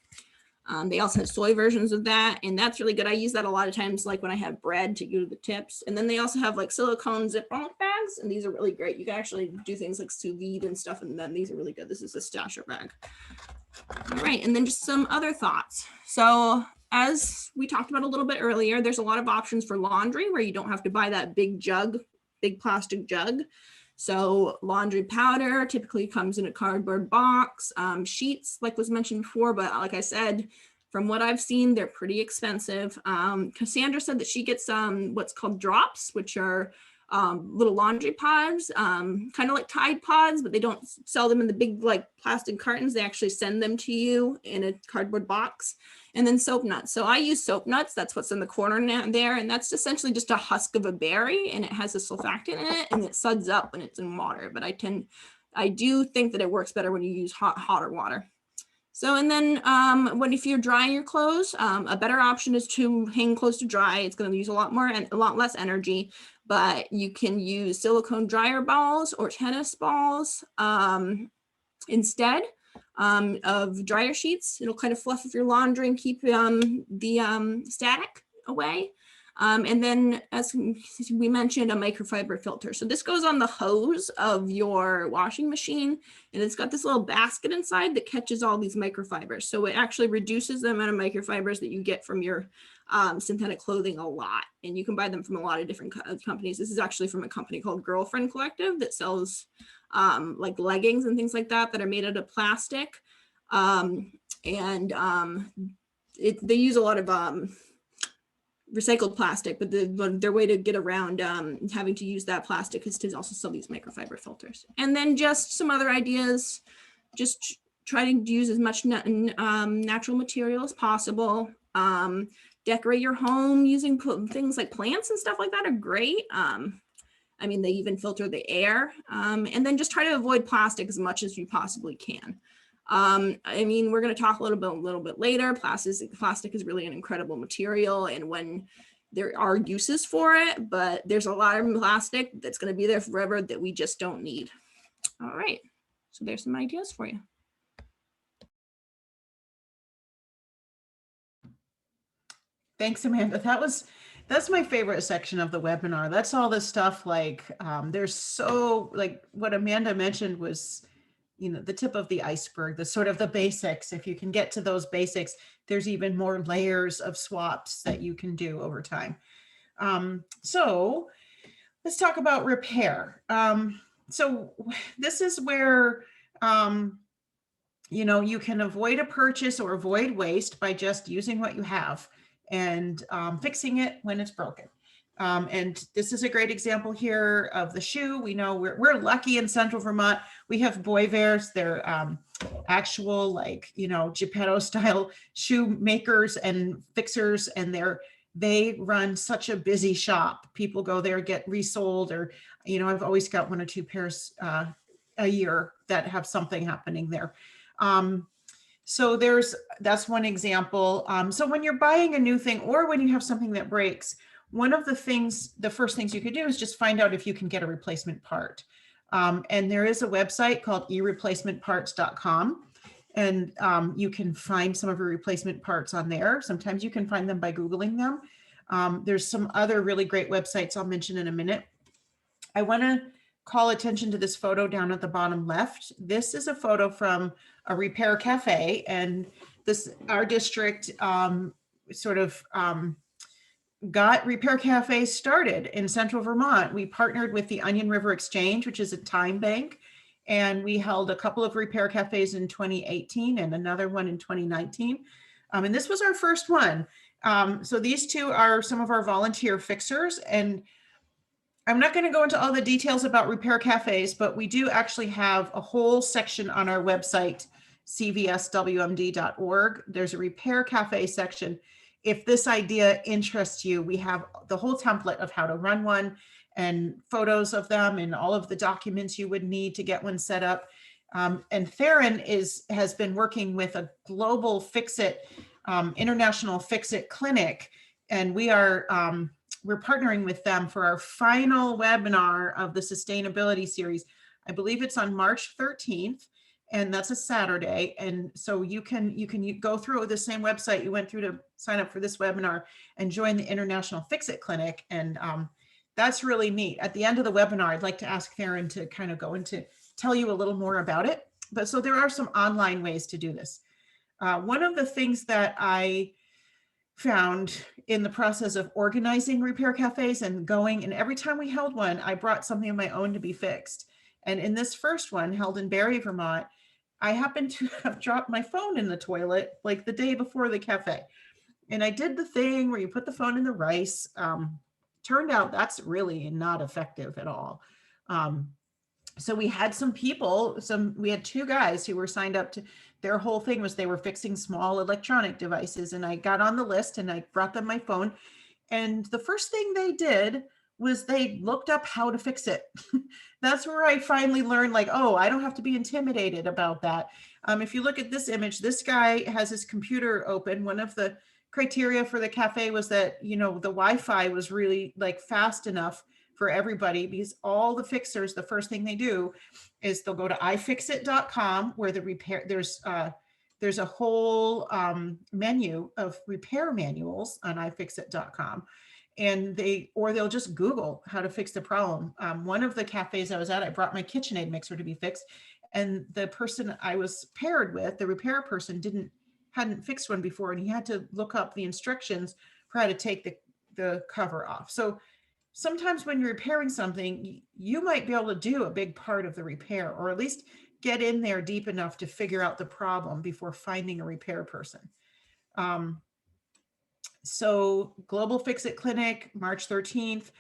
They also have soy versions of that, and that's really good. I use that a lot of times, like when I have bread to go to the tips. And then they also have like silicone Ziploc bags, and these are really great. You can actually do things like sous vide and stuff, and then these are really good. This is a stasher bag. All right, and then just some other thoughts. So as we talked about a little bit earlier, there's a lot of options for laundry where you don't have to buy that big plastic jug. So laundry powder typically comes in a cardboard box. Sheets, like was mentioned before, but like I said, from what I've seen, they're pretty expensive. Cassandra said that she gets what's called drops, which are little laundry pods, kind of like Tide Pods, but they don't sell them in the big like plastic cartons. They actually send them to you in a cardboard box. And then soap nuts. So I use soap nuts. That's what's in the corner there. And that's essentially just a husk of a berry and it has a surfactant in it and it suds up when it's in water. But I do think that it works better when you use hotter water. So, and then if you're drying your clothes, a better option is to hang clothes to dry. It's going to use a lot less energy, but you can use silicone dryer balls or tennis balls instead of dryer sheets. It'll kind of fluff up your laundry and keep the static away. And then, as we mentioned, a microfiber filter. So this goes on the hose of your washing machine, and it's got this little basket inside that catches all these microfibers. So it actually reduces the amount of microfibers that you get from your synthetic clothing a lot. And you can buy them from a lot of different companies. This is actually from a company called Girlfriend Collective that sells like leggings and things like that are made out of plastic. They use a lot of recycled plastic, but their way to get around having to use that plastic is to also sell these microfiber filters. And then just some other ideas, just try to use as much natural material as possible. Decorate your home using things like plants and stuff like that are great. I mean, they even filter the air. And then just try to avoid plastic as much as you possibly can. I mean, we're going to talk a little bit later. Plastic is really an incredible material, and when there are uses for it, but there's a lot of plastic that's going to be there forever that we just don't need. All right, so there's some ideas for you. Thanks, Amanda. That's my favorite section of the webinar. That's all this stuff like there's so like what Amanda mentioned was, you know, the tip of the iceberg, the sort of the basics. If you can get to those basics, there's even more layers of swaps that you can do over time. So let's talk about repair. So this is where you know, you can avoid a purchase or avoid waste by just using what you have and fixing it when it's broken. And this is a great example here of the shoe. We know we're lucky in Central Vermont. We have Boyvaers. They're actual, like, you know, Geppetto style shoe makers and fixers, and they run such a busy shop. People go there, get resold, or, you know, I've always got 1 or 2 pairs a year that have something happening there. So that's one example. So when you're buying a new thing, or when you have something that breaks, the first things you could do is just find out if you can get a replacement part. And there is a website called ereplacementparts.com, and you can find some of your replacement parts on there. Sometimes you can find them by Googling them. There's some other really great websites I'll mention in a minute. I want to call attention to this photo down at the bottom left. This is a photo from a repair cafe, and our district got repair cafes started in Central Vermont. We partnered with the Onion River Exchange, which is a time bank, and we held a couple of repair cafes in 2018 and another one in 2019. And this was our first one. So these two are some of our volunteer fixers, and I'm not going to go into all the details about repair cafes, but we do actually have a whole section on our website, CVSWMD.org. There's a repair cafe section. If this idea interests you, we have the whole template of how to run one and photos of them and all of the documents you would need to get one set up. And Theron has been working with a global international Fix-It clinic, and we're partnering with them for our final webinar of the sustainability series. I believe it's on March 13th, and that's a Saturday. And so you can go through the same website you went through to sign up for this webinar and join the International Fix-It Clinic. And that's really neat. At the end of the webinar, I'd like to ask Theron to kind of go into tell you a little more about it. But so there are some online ways to do this. One of the things that I found in the process of organizing repair cafes and every time we held one, I brought something of my own to be fixed. And in this first one, held in Barre, Vermont, I happened to have dropped my phone in the toilet like the day before the cafe. And I did the thing where you put the phone in the rice. Turned out that's really not effective at all. So we had we had 2 guys who were signed up to, their whole thing was they were fixing small electronic devices. And I got on the list and I brought them my phone. And the first thing they did was they looked up how to fix it. That's where I finally learned, like, oh, I don't have to be intimidated about that. If you look at this image, this guy has his computer open. One of the criteria for the cafe was that, you know, the Wi-Fi was really like fast enough for everybody, because all the fixers, the first thing they do is they'll go to ifixit.com, where there's a whole menu of repair manuals on ifixit.com, and they'll just Google how to fix the problem. One of the cafes I was at, I brought my KitchenAid mixer to be fixed, and the person I was paired with, the repair person, hadn't fixed one before, and he had to look up the instructions for how to take the cover off. So sometimes when you're repairing something, you might be able to do a big part of the repair, or at least get in there deep enough to figure out the problem before finding a repair person. So Global Fix-It Clinic, March 13th.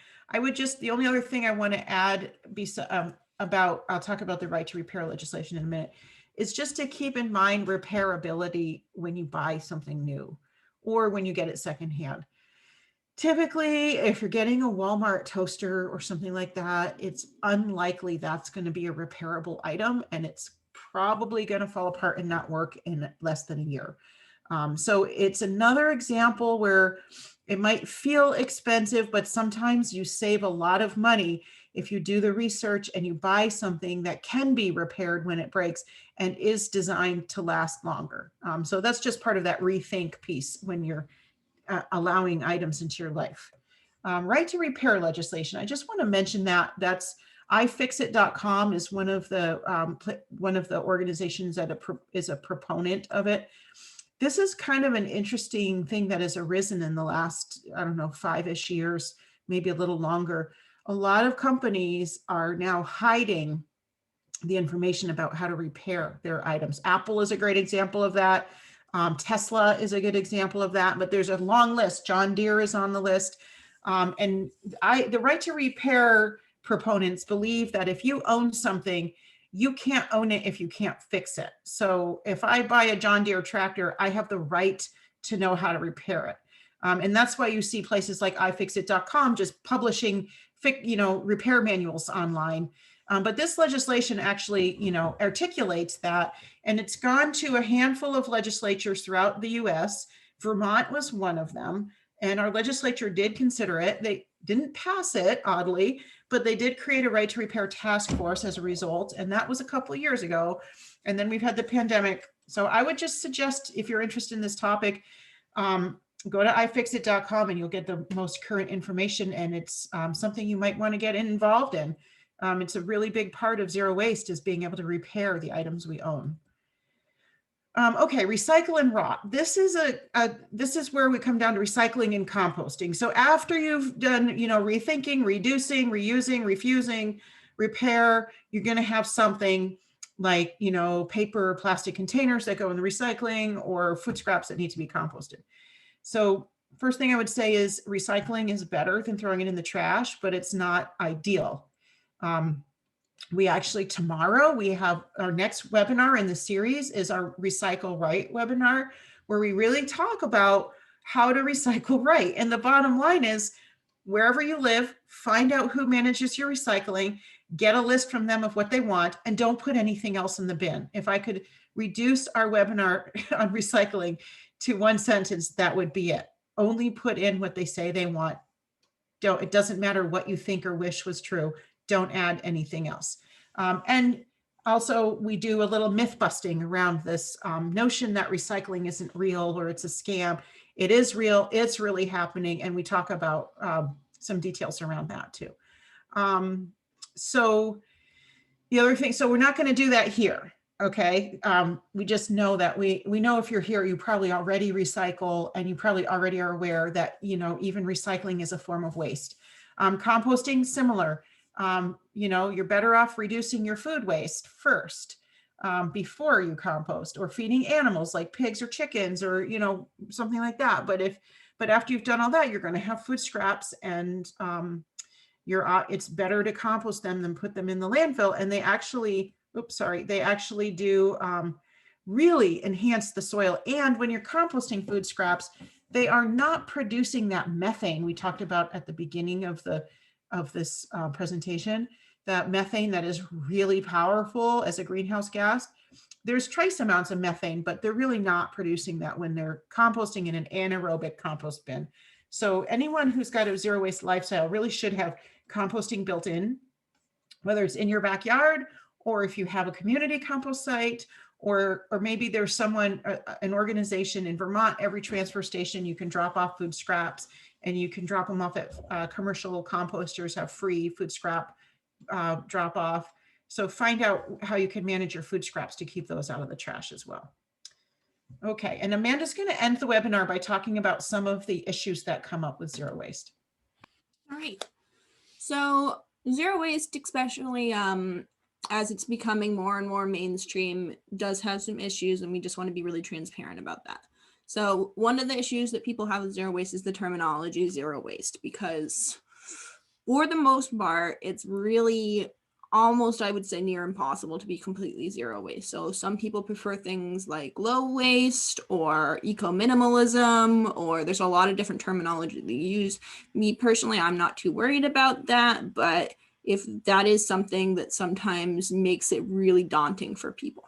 The only other thing I want to add I'll talk about the right to repair legislation in a minute, is just to keep in mind repairability when you buy something new or when you get it secondhand. Typically, if you're getting a Walmart toaster or something like that, it's unlikely that's going to be a repairable item, and it's probably going to fall apart and not work in less than a year. So it's another example where it might feel expensive, but sometimes you save a lot of money if you do the research and you buy something that can be repaired when it breaks and is designed to last longer. So that's just part of that rethink piece when you're allowing items into your life. Right to repair legislation. I just want to mention that's ifixit.com is one of the organizations that is a proponent of it. This is kind of an interesting thing that has arisen in the last, 5-ish years, maybe a little longer. A lot of companies are now hiding the information about how to repair their items. Apple is a great example of that. Tesla is a good example of that, but there's a long list. John Deere is on the list. And the right to repair proponents believe that if you own something, you can't own it if you can't fix it. So if I buy a John Deere tractor, I have the right to know how to repair it. And that's why you see places like ifixit.com just publishing repair manuals online. But this legislation actually, articulates that, and it's gone to a handful of legislatures throughout the US. Vermont was one of them, and our legislature did consider it. They didn't pass it, oddly, but they did create a right to repair task force as a result, and that was a couple of years ago. And then we've had the pandemic. So I would just suggest, if you're interested in this topic, go to ifixit.com and you'll get the most current information, and it's something you might want to get involved in. It's a really big part of zero waste, is being able to repair the items we own. Okay, recycle and rot. This is this is where we come down to recycling and composting. So after you've done, rethinking, reducing, reusing, refusing, repair, you're going to have something like, paper or plastic containers that go in the recycling, or food scraps that need to be composted. So first thing I would say is recycling is better than throwing it in the trash, but it's not ideal. We actually, tomorrow, we have our next webinar in the series is our Recycle Right webinar, where we really talk about how to recycle right. And the bottom line is, wherever you live, find out who manages your recycling, get a list from them of what they want, and don't put anything else in the bin. If I could reduce our webinar on recycling to one sentence, that would be it. Only put in what they say they want. It doesn't matter what you think or wish was true. Don't add anything else. And also, we do a little myth busting around this notion that recycling isn't real or it's a scam. It is real. It's really happening. And we talk about some details around that too. So the other thing, so we're not going to do that here. Okay. We just know that we know if you're here, you probably already recycle, and you probably already are aware that, even recycling is a form of waste. Composting, similar. You're better off reducing your food waste first before you compost, or feeding animals like pigs or chickens, or, something like that. But after you've done all that, you're going to have food scraps, and it's better to compost them than put them in the landfill. And they actually do really enhance the soil. And when you're composting food scraps, they are not producing that methane we talked about at the beginning of this presentation, that methane that is really powerful as a greenhouse gas. There's trace amounts of methane, but they're really not producing that when they're composting in an anaerobic compost bin. So anyone who's got a zero waste lifestyle really should have composting built in, whether it's in your backyard, or if you have a community compost site, or maybe there's someone, an organization in Vermont, every transfer station, you can drop off food scraps, and you can drop them off at commercial composters, have free food scrap drop off. So find out how you can manage your food scraps to keep those out of the trash as well. Okay, and Amanda's going to end the webinar by talking about some of the issues that come up with zero waste. All right. So zero waste, especially as it's becoming more and more mainstream, does have some issues, and we just want to be really transparent about that. So one of the issues that people have with zero waste is the terminology zero waste, because for the most part, it's really almost, I would say, near impossible to be completely zero waste. So some people prefer things like low waste or eco-minimalism, or there's a lot of different terminology they use. Me personally, I'm not too worried about that, but if that is something that sometimes makes it really daunting for people.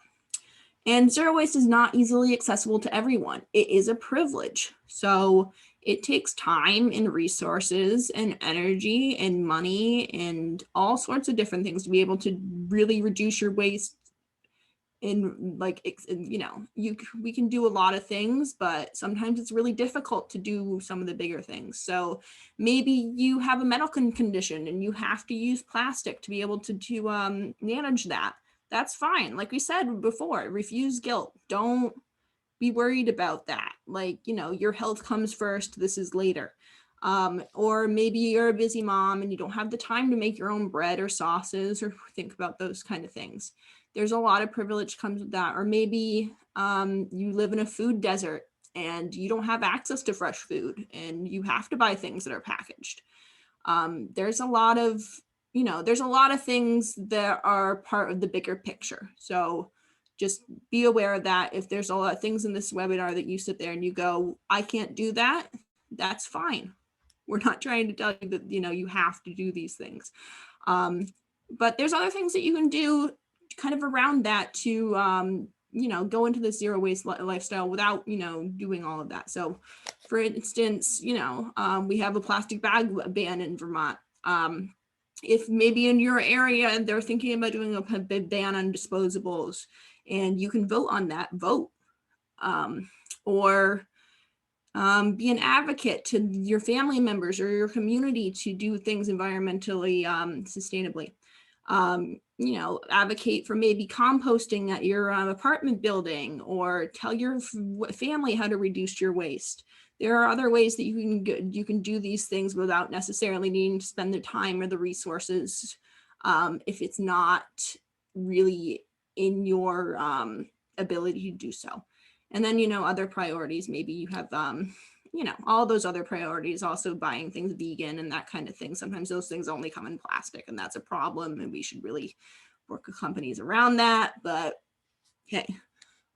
And zero waste is not easily accessible to everyone. It is a privilege. So it takes time and resources and energy and money and all sorts of different things to be able to really reduce your waste. And we can do a lot of things, but sometimes it's really difficult to do some of the bigger things. So maybe you have a medical condition and you have to use plastic to be able to manage that. That's fine. Like we said before, refuse guilt. Don't be worried about that. Your health comes first. This is later. Or maybe you're a busy mom and you don't have the time to make your own bread or sauces or think about those kind of things. There's a lot of privilege comes with that. Or maybe you live in a food desert and you don't have access to fresh food and you have to buy things that are packaged. There's a lot of, there's a lot of things that are part of the bigger picture. So just be aware of that. If there's a lot of things in this webinar that you sit there and you go, I can't do that, that's fine. We're not trying to tell you that, you have to do these things. But there's other things that you can do kind of around that to, go into the zero waste lifestyle without, doing all of that. So for instance, we have a plastic bag ban in Vermont. If maybe in your area, they're thinking about doing a ban on disposables and you can vote on that, vote. Or be an advocate to your family members or your community to do things environmentally sustainably. Advocate for maybe composting at your apartment building, or tell your family how to reduce your waste. There are other ways that you can do these things without necessarily needing to spend the time or the resources if it's not really in your ability to do so. And then, other priorities, maybe you have, all those other priorities, also buying things vegan and that kind of thing. Sometimes those things only come in plastic and that's a problem and we should really work with companies around that, but okay.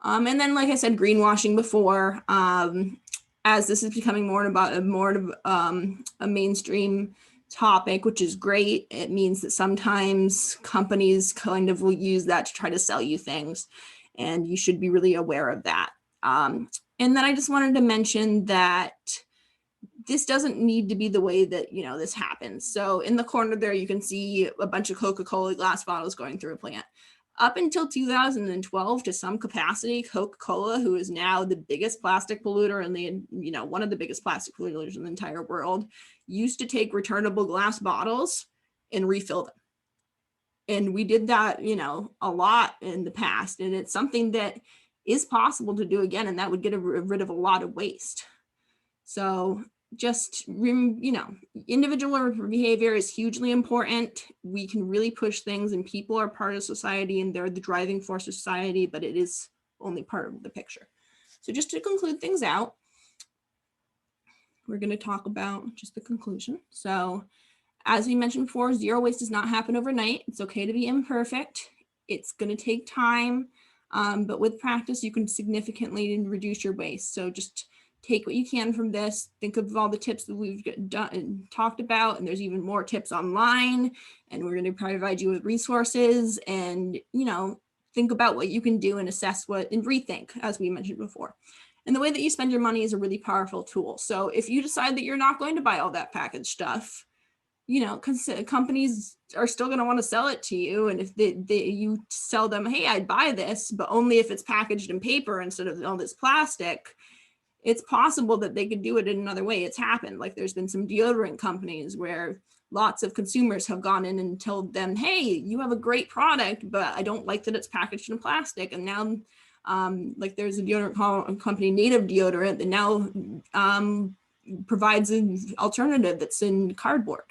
And then, like I said, greenwashing before, as this is becoming more of a mainstream topic, which is great. It means that sometimes companies kind of will use that to try to sell you things, and you should be really aware of that. And then I just wanted to mention that this doesn't need to be the way that, this happens. So in the corner there, you can see a bunch of Coca-Cola glass bottles going through a plant. Up until 2012, to some capacity, Coca-Cola, who is now the biggest plastic polluter and one of the biggest plastic polluters in the entire world, used to take returnable glass bottles and refill them. And we did that, a lot in the past. And it's something that is possible to do again, and that would get rid of a lot of waste. So just, individual behavior is hugely important. We can really push things, and people are part of society and they're the driving force of society, but it is only part of the picture. So just to conclude things out, we're going to talk about just the conclusion. So as we mentioned before, zero waste does not happen overnight. It's okay to be imperfect. It's going to take time, but with practice, you can significantly reduce your waste. So just take what you can from this. Think of all the tips that we've talked about, and there's even more tips online, and we're going to provide you with resources, and think about what you can do and assess and rethink, as we mentioned before. And the way that you spend your money is a really powerful tool. So if you decide that you're not going to buy all that packaged stuff, companies are still going to want to sell it to you. And if you tell them, hey, I'd buy this, but only if it's packaged in paper instead of all this plastic, it's possible that they could do it in another way. It's happened. Like there's been some deodorant companies where lots of consumers have gone in and told them, hey, you have a great product, but I don't like that it's packaged in plastic. And now like there's a deodorant company, Native Deodorant, that now provides an alternative that's in cardboard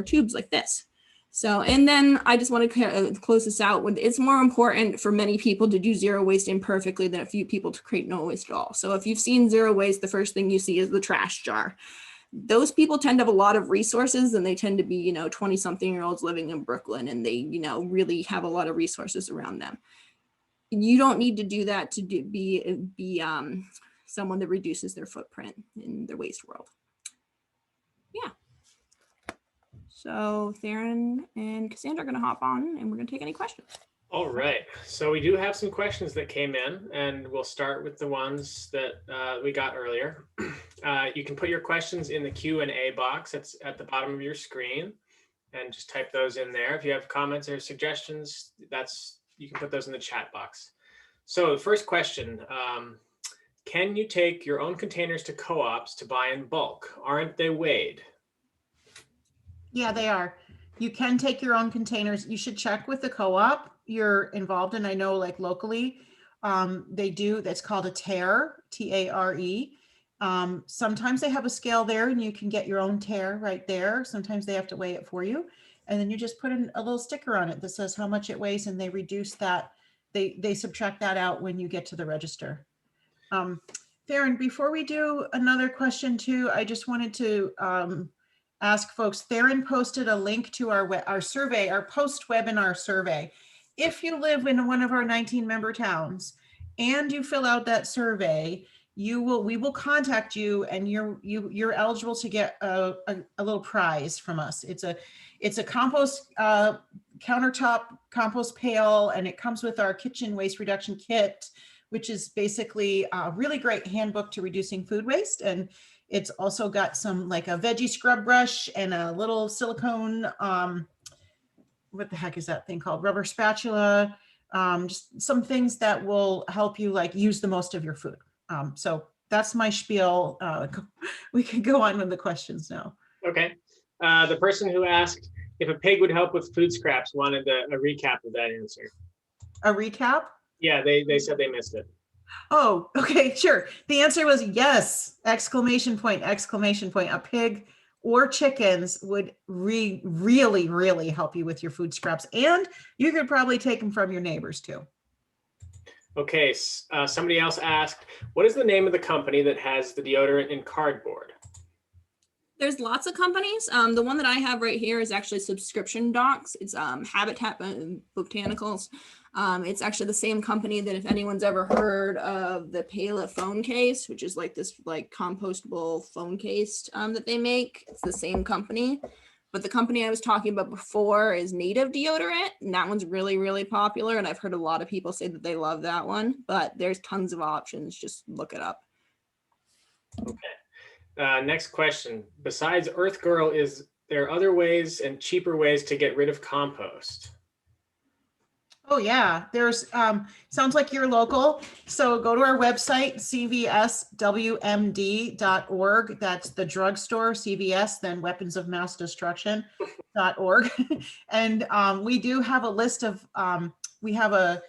tubes like this. So, and then I just want to close this out with, it's more important for many people to do zero waste imperfectly than a few people to create no waste at all. So if you've seen zero waste, the first thing you see is the trash jar. Those people tend to have a lot of resources, and they tend to be, 20-something-year-olds living in Brooklyn, and they, really have a lot of resources around them. You don't need to do that to be someone that reduces their footprint in their waste world. Yeah. So Theron and Cassandra are going to hop on, and we're going to take any questions. All right. So we do have some questions that came in, and we'll start with the ones that we got earlier. You can put your questions in the Q&A box that's at the bottom of your screen, and just type those in there. If you have comments or suggestions, you can put those in the chat box. So the first question, can you take your own containers to co-ops to buy in bulk? Aren't they weighed? Yeah, they are. You can take your own containers. You should check with the co-op you're involved in. I know like locally, they do, that's called a TARE, T-A-R-E. Sometimes they have a scale there and you can get your own tare right there. Sometimes they have to weigh it for you. And then you just put a little sticker on it that says how much it weighs, and they reduce that. They subtract that out when you get to the register. Theron, before we do another question too, I just wanted to ask folks, Theron posted a link to our survey, our post-webinar survey. If you live in one of our 19 member towns and you fill out that survey, we will contact you, and you're eligible to get a little prize from us. It's a compost countertop compost pail, and it comes with our kitchen waste reduction kit, which is basically a really great handbook to reducing food waste. And it's also got some like a veggie scrub brush and a little silicone, what the heck is that thing called? Rubber spatula, just some things that will help you like use the most of your food. So that's my spiel. We can go on with the questions now. Okay. The person who asked if a pig would help with food scraps wanted a recap of that answer. A recap? Yeah, they said they missed it. Oh, okay, sure. The answer was yes, exclamation point, exclamation point. A pig or chickens would really, really help you with your food scraps. And you could probably take them from your neighbors too. Okay, somebody else asked, what is the name of the company that has the deodorant in cardboard? There's lots of companies. The one that I have right here is actually Subscription Docs. It's Habitat Botanicals. It's actually the same company that if anyone's ever heard of the Pala phone case, which is like this like compostable phone case that they make. It's the same company. But the company I was talking about before is Native Deodorant, and that one's really, really popular. And I've heard a lot of people say that they love that one, but there's tons of options. Just look it up. Okay. Next question. Besides Earth Girl, is there other ways and cheaper ways to get rid of compost? Oh yeah, there's, sounds like you're local. So go to our website, CVSWMD.org. That's the drugstore, CVS, then weapons of mass destruction.org. And we do have a list of, we have a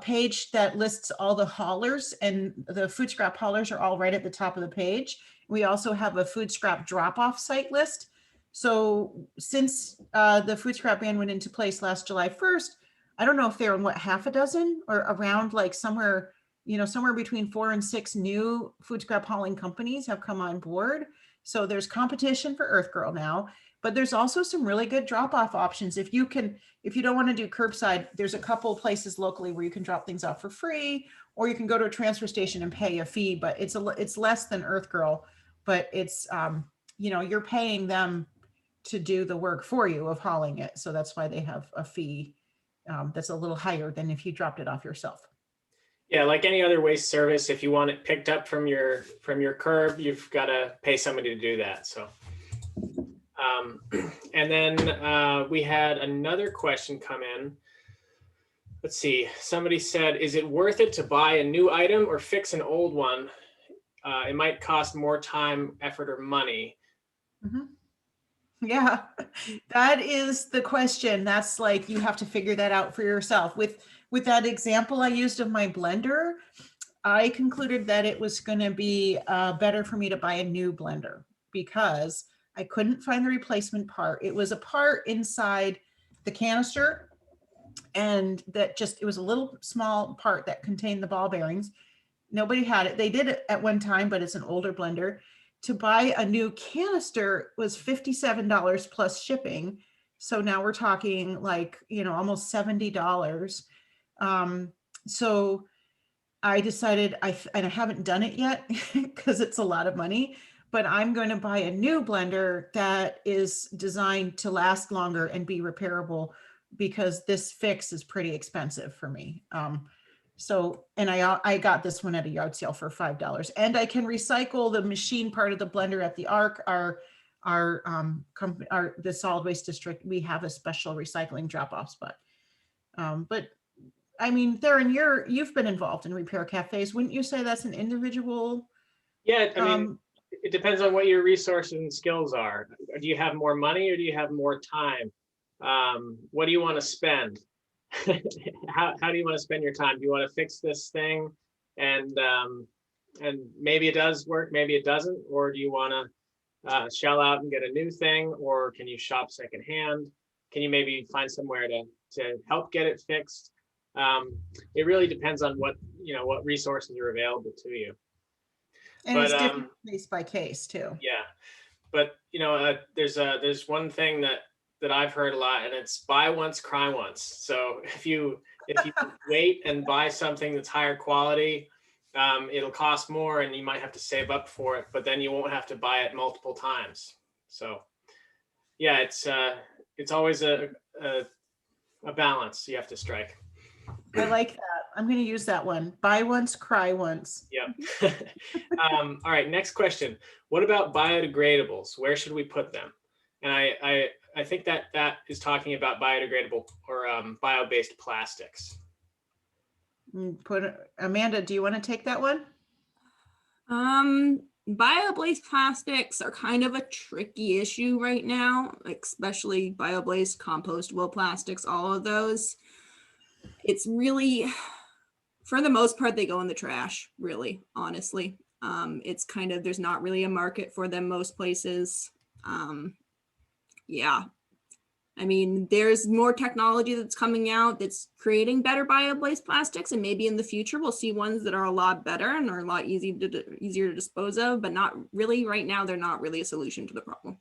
page that lists all the haulers, and the food scrap haulers are all right at the top of the page. We also have a food scrap drop-off site list. So since the food scrap ban went into place last July 1st, I don't know if they're in what, half a dozen or around like somewhere, you know, somewhere between 4 and 6 new food scrap hauling companies have come on board. So there's competition for Earth Girl now, but there's also some really good drop-off options. If you don't want to do curbside, there's a couple places locally where you can drop things off for free, or you can go to a transfer station and pay a fee, but it's less than Earth Girl, but it's, you know, you're paying them to do the work for you of hauling it. So that's why they have a fee that's a little higher than if you dropped it off yourself. Yeah, like any other waste service, if you want it picked up from your curb, you've got to pay somebody to do that. So, and then we had another question come in. Let's see. Somebody said, "Is it worth it to buy a new item or fix an old one? It might cost more time, effort, or money." Mm-hmm. Yeah, that is the question. That's like, you have to figure that out for yourself. With that example I used of my blender, I concluded that it was going to be better for me to buy a new blender because I couldn't find the replacement part. It was a part inside the canister, and that just, it was a little small part that contained the ball bearings. Nobody had it. They did it at one time, but it's an older blender. To buy a new canister was $57 plus shipping. So now we're talking like, you know, almost $70. So I decided, and I haven't done it yet because it's a lot of money, but I'm going to buy a new blender that is designed to last longer and be repairable, because this fix is pretty expensive for me. So, and I got this one at a yard sale for $5, and I can recycle the machine part of the blender at the ARC, the solid waste district. We have a special recycling drop-off spot. But I mean, Theron, you've been involved in repair cafes. Wouldn't you say that's an individual? Yeah, I mean, it depends on what your resources and skills are. Do you have more money or do you have more time? What do you want to spend? How do you want to spend your time? Do you want to fix this thing and And maybe it does work, maybe it doesn't, or do you want to shell out and get a new thing, or can you shop secondhand? Can you maybe find somewhere to help get it fixed? It really depends on what resources are available to you. And But it's different case by case too. yeah, but there's one thing that I've heard a lot, and it's buy once, cry once. So if you wait and buy something that's higher quality, it'll cost more and you might have to save up for it, but then you won't have to buy it multiple times. So yeah, it's always a balance you have to strike. I like that. I'm going to use that one. Buy once, cry once. Yeah. All right, next question. What about biodegradables? Where should we put them? And I think that is talking about biodegradable or bio-based plastics. Amanda, do you want to take that one? Bio-based plastics are kind of a tricky issue right now, especially bio-based compostable plastics, all of those. It's really, for the most part, they go in the trash, really, honestly. It's kind of, there's not really a market for them most places. Yeah. I mean, there's more technology that's coming out that's creating better bio-based plastics, and maybe in the future we'll see ones that are a lot better and are a lot easier to dispose of, but not really right now. They're not really a solution to the problem.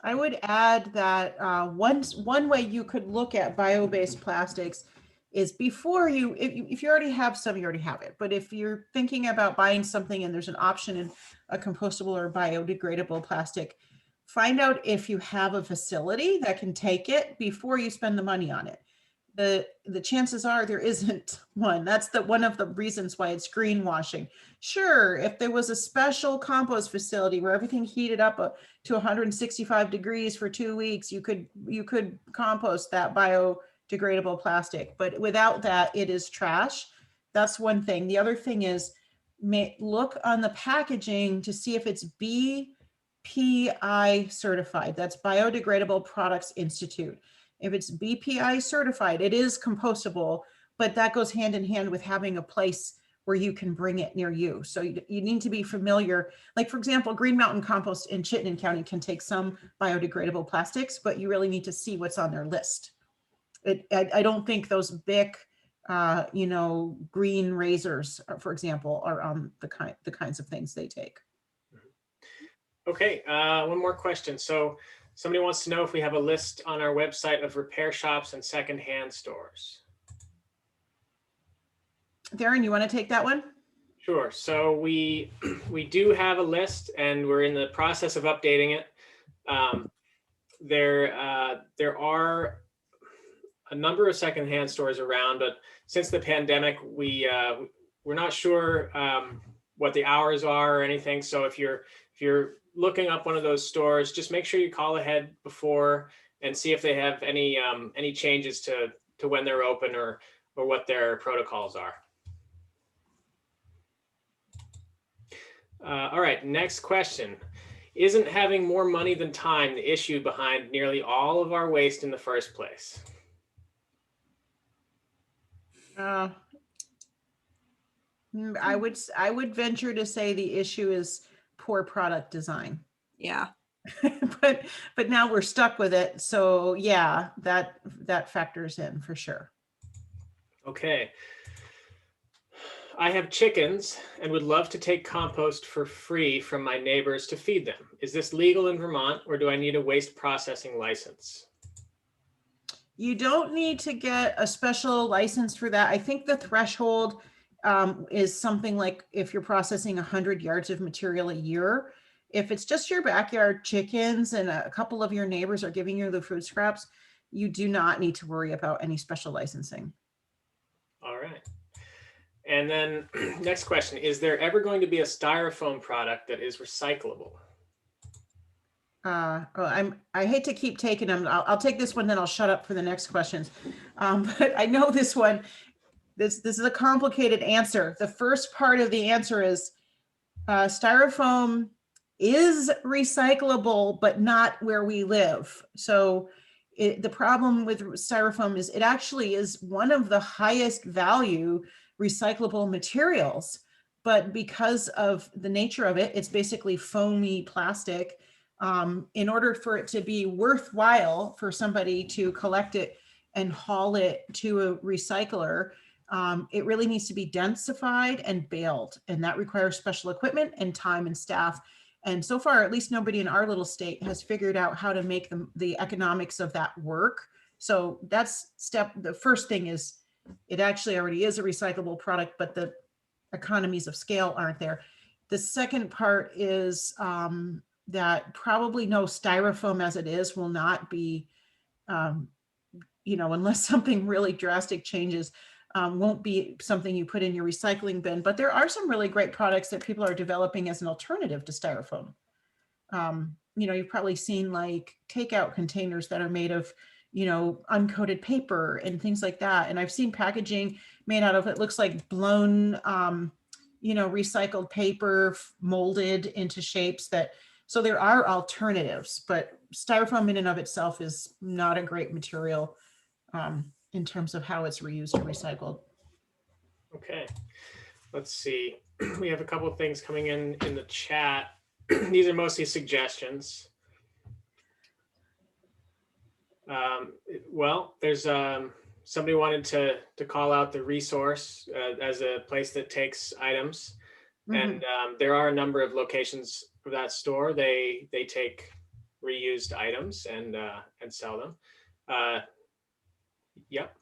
I would add that one way you could look at bio-based plastics is before if you already have some, you already have it. But if you're thinking about buying something and there's an option in a compostable or biodegradable plastic, find out if you have a facility that can take it before you spend the money on it. The chances are there isn't one. That's one of the reasons why it's greenwashing. Sure, if there was a special compost facility where everything heated up to 165 degrees for 2 weeks, you could compost that biodegradable plastic. But without that, it is trash. That's one thing. The other thing is look on the packaging to see if it's BPI certified. That's Biodegradable Products Institute. If it's BPI certified, it is compostable, but that goes hand in hand with having a place where you can bring it near you. So you need to be familiar. Like, for example, Green Mountain Compost in Chittenden County can take some biodegradable plastics, but you really need to see what's on their list. I don't think those big, green razors, for example, are on the kinds of things they take. Okay, one more question. So somebody wants to know if we have a list on our website of repair shops and secondhand stores. Darren, you want to take that one? Sure. So we do have a list, and we're in the process of updating it. There are a number of secondhand stores around, but since the pandemic, we're not sure what the hours are or anything. So if you're looking up one of those stores, just make sure you call ahead before and see if they have any changes to when they're open or what their protocols are. All right, next question. Isn't having more money than time the issue behind nearly all of our waste in the first place? I would venture to say the issue is poor product design. Yeah. but now we're stuck with it. So yeah, that factors in for sure. Okay. I have chickens and would love to take compost for free from my neighbors to feed them. Is this legal in Vermont, or do I need a waste processing license? You don't need to get a special license for that. I think the threshold is something like if you're processing 100 yards of material a year. If it's just your backyard chickens and a couple of your neighbors are giving you the food scraps, you do not need to worry about any special licensing. All right. And then next question, is there ever going to be a styrofoam product that is recyclable? I hate to keep taking them. I'll take this one, then I'll shut up for the next questions. But I know this one, this is a complicated answer. The first part of the answer is styrofoam is recyclable, but not where we live. So the problem with styrofoam is it actually is one of the highest value recyclable materials, but because of the nature of it, it's basically foamy plastic. In order for it to be worthwhile for somebody to collect it and haul it to a recycler, it really needs to be densified and baled, and that requires special equipment and time and staff. And so far, at least nobody in our little state has figured out how to make the economics of that work. So that's the first thing is it actually already is a recyclable product, but the economies of scale aren't there. The second part is that probably no styrofoam as it is will not be, unless something really drastic changes, won't be something you put in your recycling bin. But there are some really great products that people are developing as an alternative to styrofoam. You've probably seen like takeout containers that are made of, uncoated paper and things like that. And I've seen packaging made out of, it looks like blown, recycled paper molded into shapes so there are alternatives, but styrofoam in and of itself is not a great material in terms of how it's reused or recycled. Okay, let's see. We have a couple of things coming in the chat. These are mostly suggestions. Well, there's somebody wanted to call out the resource as a place that takes items. And there are a number of locations for that store. They take reused items and sell them. Yep.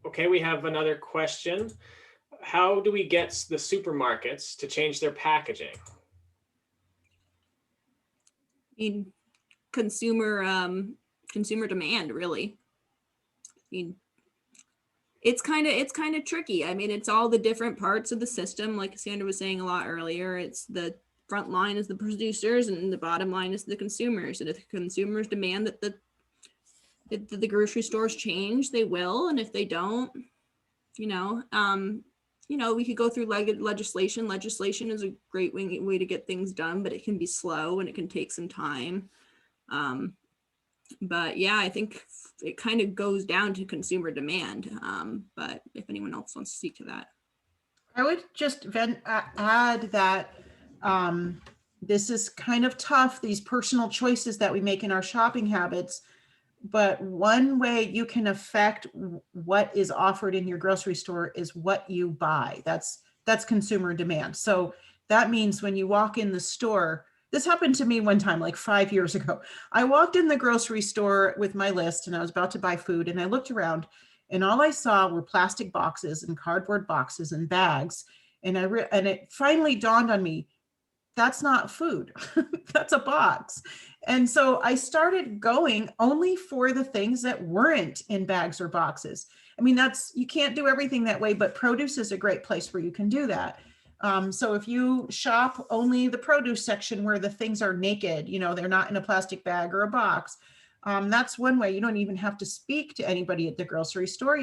Okay, we have another question. How do we get the supermarkets to change their packaging? In consumer demand, really. It's kind of tricky. I mean, it's all the different parts of the system. Like Sandra was saying a lot earlier, it's the front line is the producers and the bottom line is the consumers. And if the consumers demand that the grocery stores change, they will. And if they don't, we could go through legislation. Legislation is a great way to get things done, but it can be slow and it can take some time. But yeah, I think it kind of goes down to consumer demand. But if anyone else wants to speak to that. I would just add that this is kind of tough, these personal choices that we make in our shopping habits. But one way you can affect what is offered in your grocery store is what you buy. That's consumer demand. So that means when you walk in the store, this happened to me one time, like 5 years ago. I walked in the grocery store with my list and I was about to buy food and I looked around and all I saw were plastic boxes and cardboard boxes and bags. And it finally dawned on me, that's not food, that's a box. And so I started going only for the things that weren't in bags or boxes. I mean, you can't do everything that way, but produce is a great place where you can do that. So if you shop only the produce section where the things are naked, they're not in a plastic bag or a box, that's one way. You don't even have to speak to anybody at the grocery store.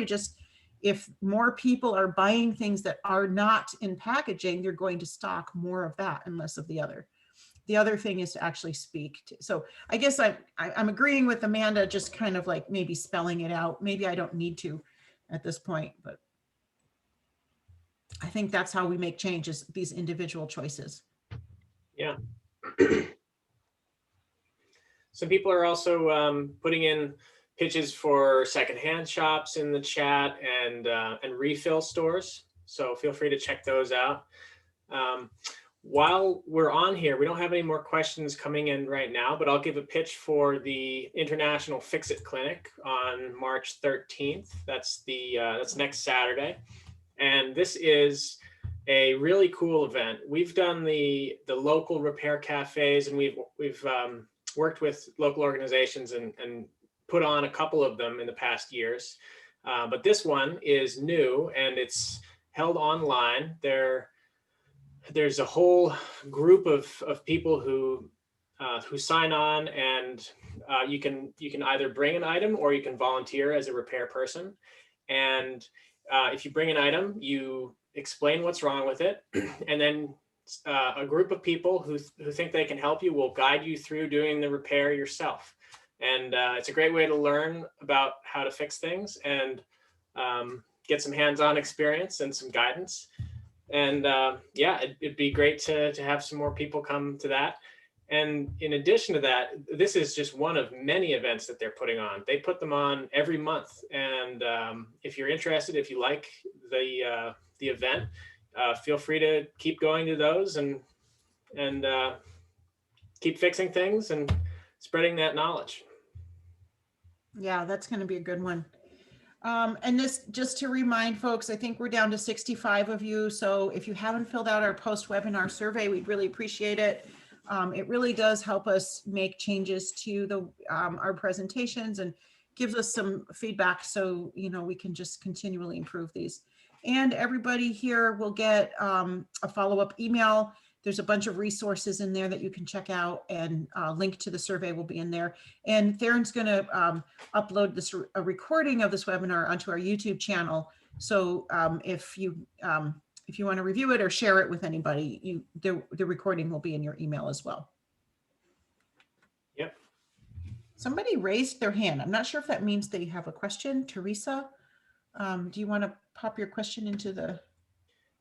If more people are buying things that are not in packaging, you're going to stock more of that and less of the other. The other thing is to actually speak to. So I guess I'm agreeing with Amanda, just kind of like maybe spelling it out. Maybe I don't need to at this point, but I think that's how we make changes, these individual choices. Yeah. Some people are also putting in pitches for secondhand shops in the chat and refill stores. So feel free to check those out. While we're on here, we don't have any more questions coming in right now, but I'll give a pitch for the International Fix-It Clinic on March 13th. That's next Saturday. And this is a really cool event. We've done the local repair cafes and we've worked with local organizations and put on a couple of them in the past years. But this one is new and it's held online. There's a whole group of people who sign on, and you can either bring an item or you can volunteer as a repair person. And if you bring an item, you explain what's wrong with it, and then a group of people who think they can help you will guide you through doing the repair yourself. And it's a great way to learn about how to fix things and get some hands-on experience and some guidance. And yeah, it'd be great to have some more people come to that. And in addition to that, this is just one of many events that they're putting on. They put them on every month. And if you're interested, if you like the event, feel free to keep going to those and keep fixing things and spreading that knowledge. Yeah, that's going to be a good one. And this, just to remind folks, I think we're down to 65 of you. So if you haven't filled out our post-webinar survey, we'd really appreciate it. It really does help us make changes to the our presentations and gives us some feedback, so we can just continually improve these. And everybody here will get a follow-up email. There's a bunch of resources in there that you can check out, and link to the survey will be in there. And Theron's going to upload a recording of this webinar onto our YouTube channel. So if you want to review it or share it with anybody, the recording will be in your email as well. Yep. Somebody raised their hand. I'm not sure if that means they have a question. Teresa, do you want to pop your question into the...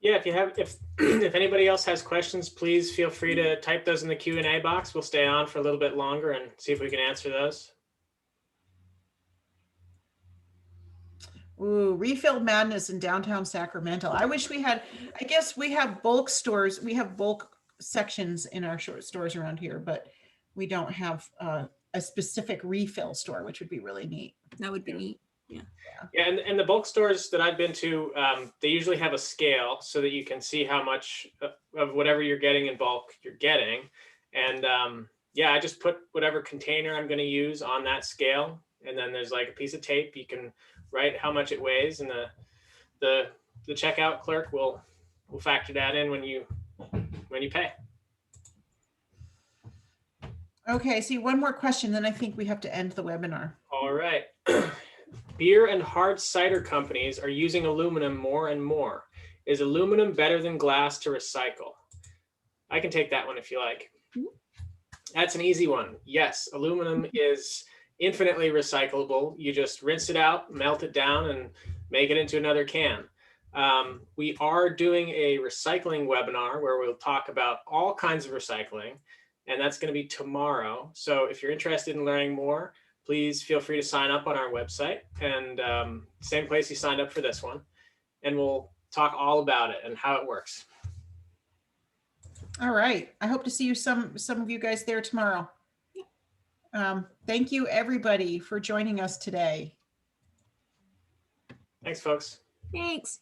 Yeah, if anybody else has questions, please feel free to type those in the Q&A box. We'll stay on for a little bit longer and see if we can answer those. Ooh, refill madness in downtown Sacramento. I wish we had, I guess we have bulk stores. We have bulk sections in our short stores around here, but we don't have a specific refill store, which would be really neat. That would be neat. Yeah, and the bulk stores that I've been to, they usually have a scale so that you can see how much of whatever you're getting in bulk you're getting. And yeah, I just put whatever container I'm going to use on that scale, and then there's like a piece of tape. You can write how much it weighs, and the checkout clerk will factor that in when you pay. Okay, see, one more question, then I think we have to end the webinar. All right. Beer and hard cider companies are using aluminum more and more. Is aluminum better than glass to recycle? I can take that one if you like. That's an easy one. Yes, aluminum is infinitely recyclable. You just rinse it out, melt it down, and make it into another can. We are doing a recycling webinar where we'll talk about all kinds of recycling, and that's going to be tomorrow. So if you're interested in learning more, please feel free to sign up on our website, and same place you signed up for this one, and we'll talk all about it and how it works. All right. I hope to see you some of you guys there tomorrow. Thank you, everybody, for joining us today. Thanks, folks. Thanks.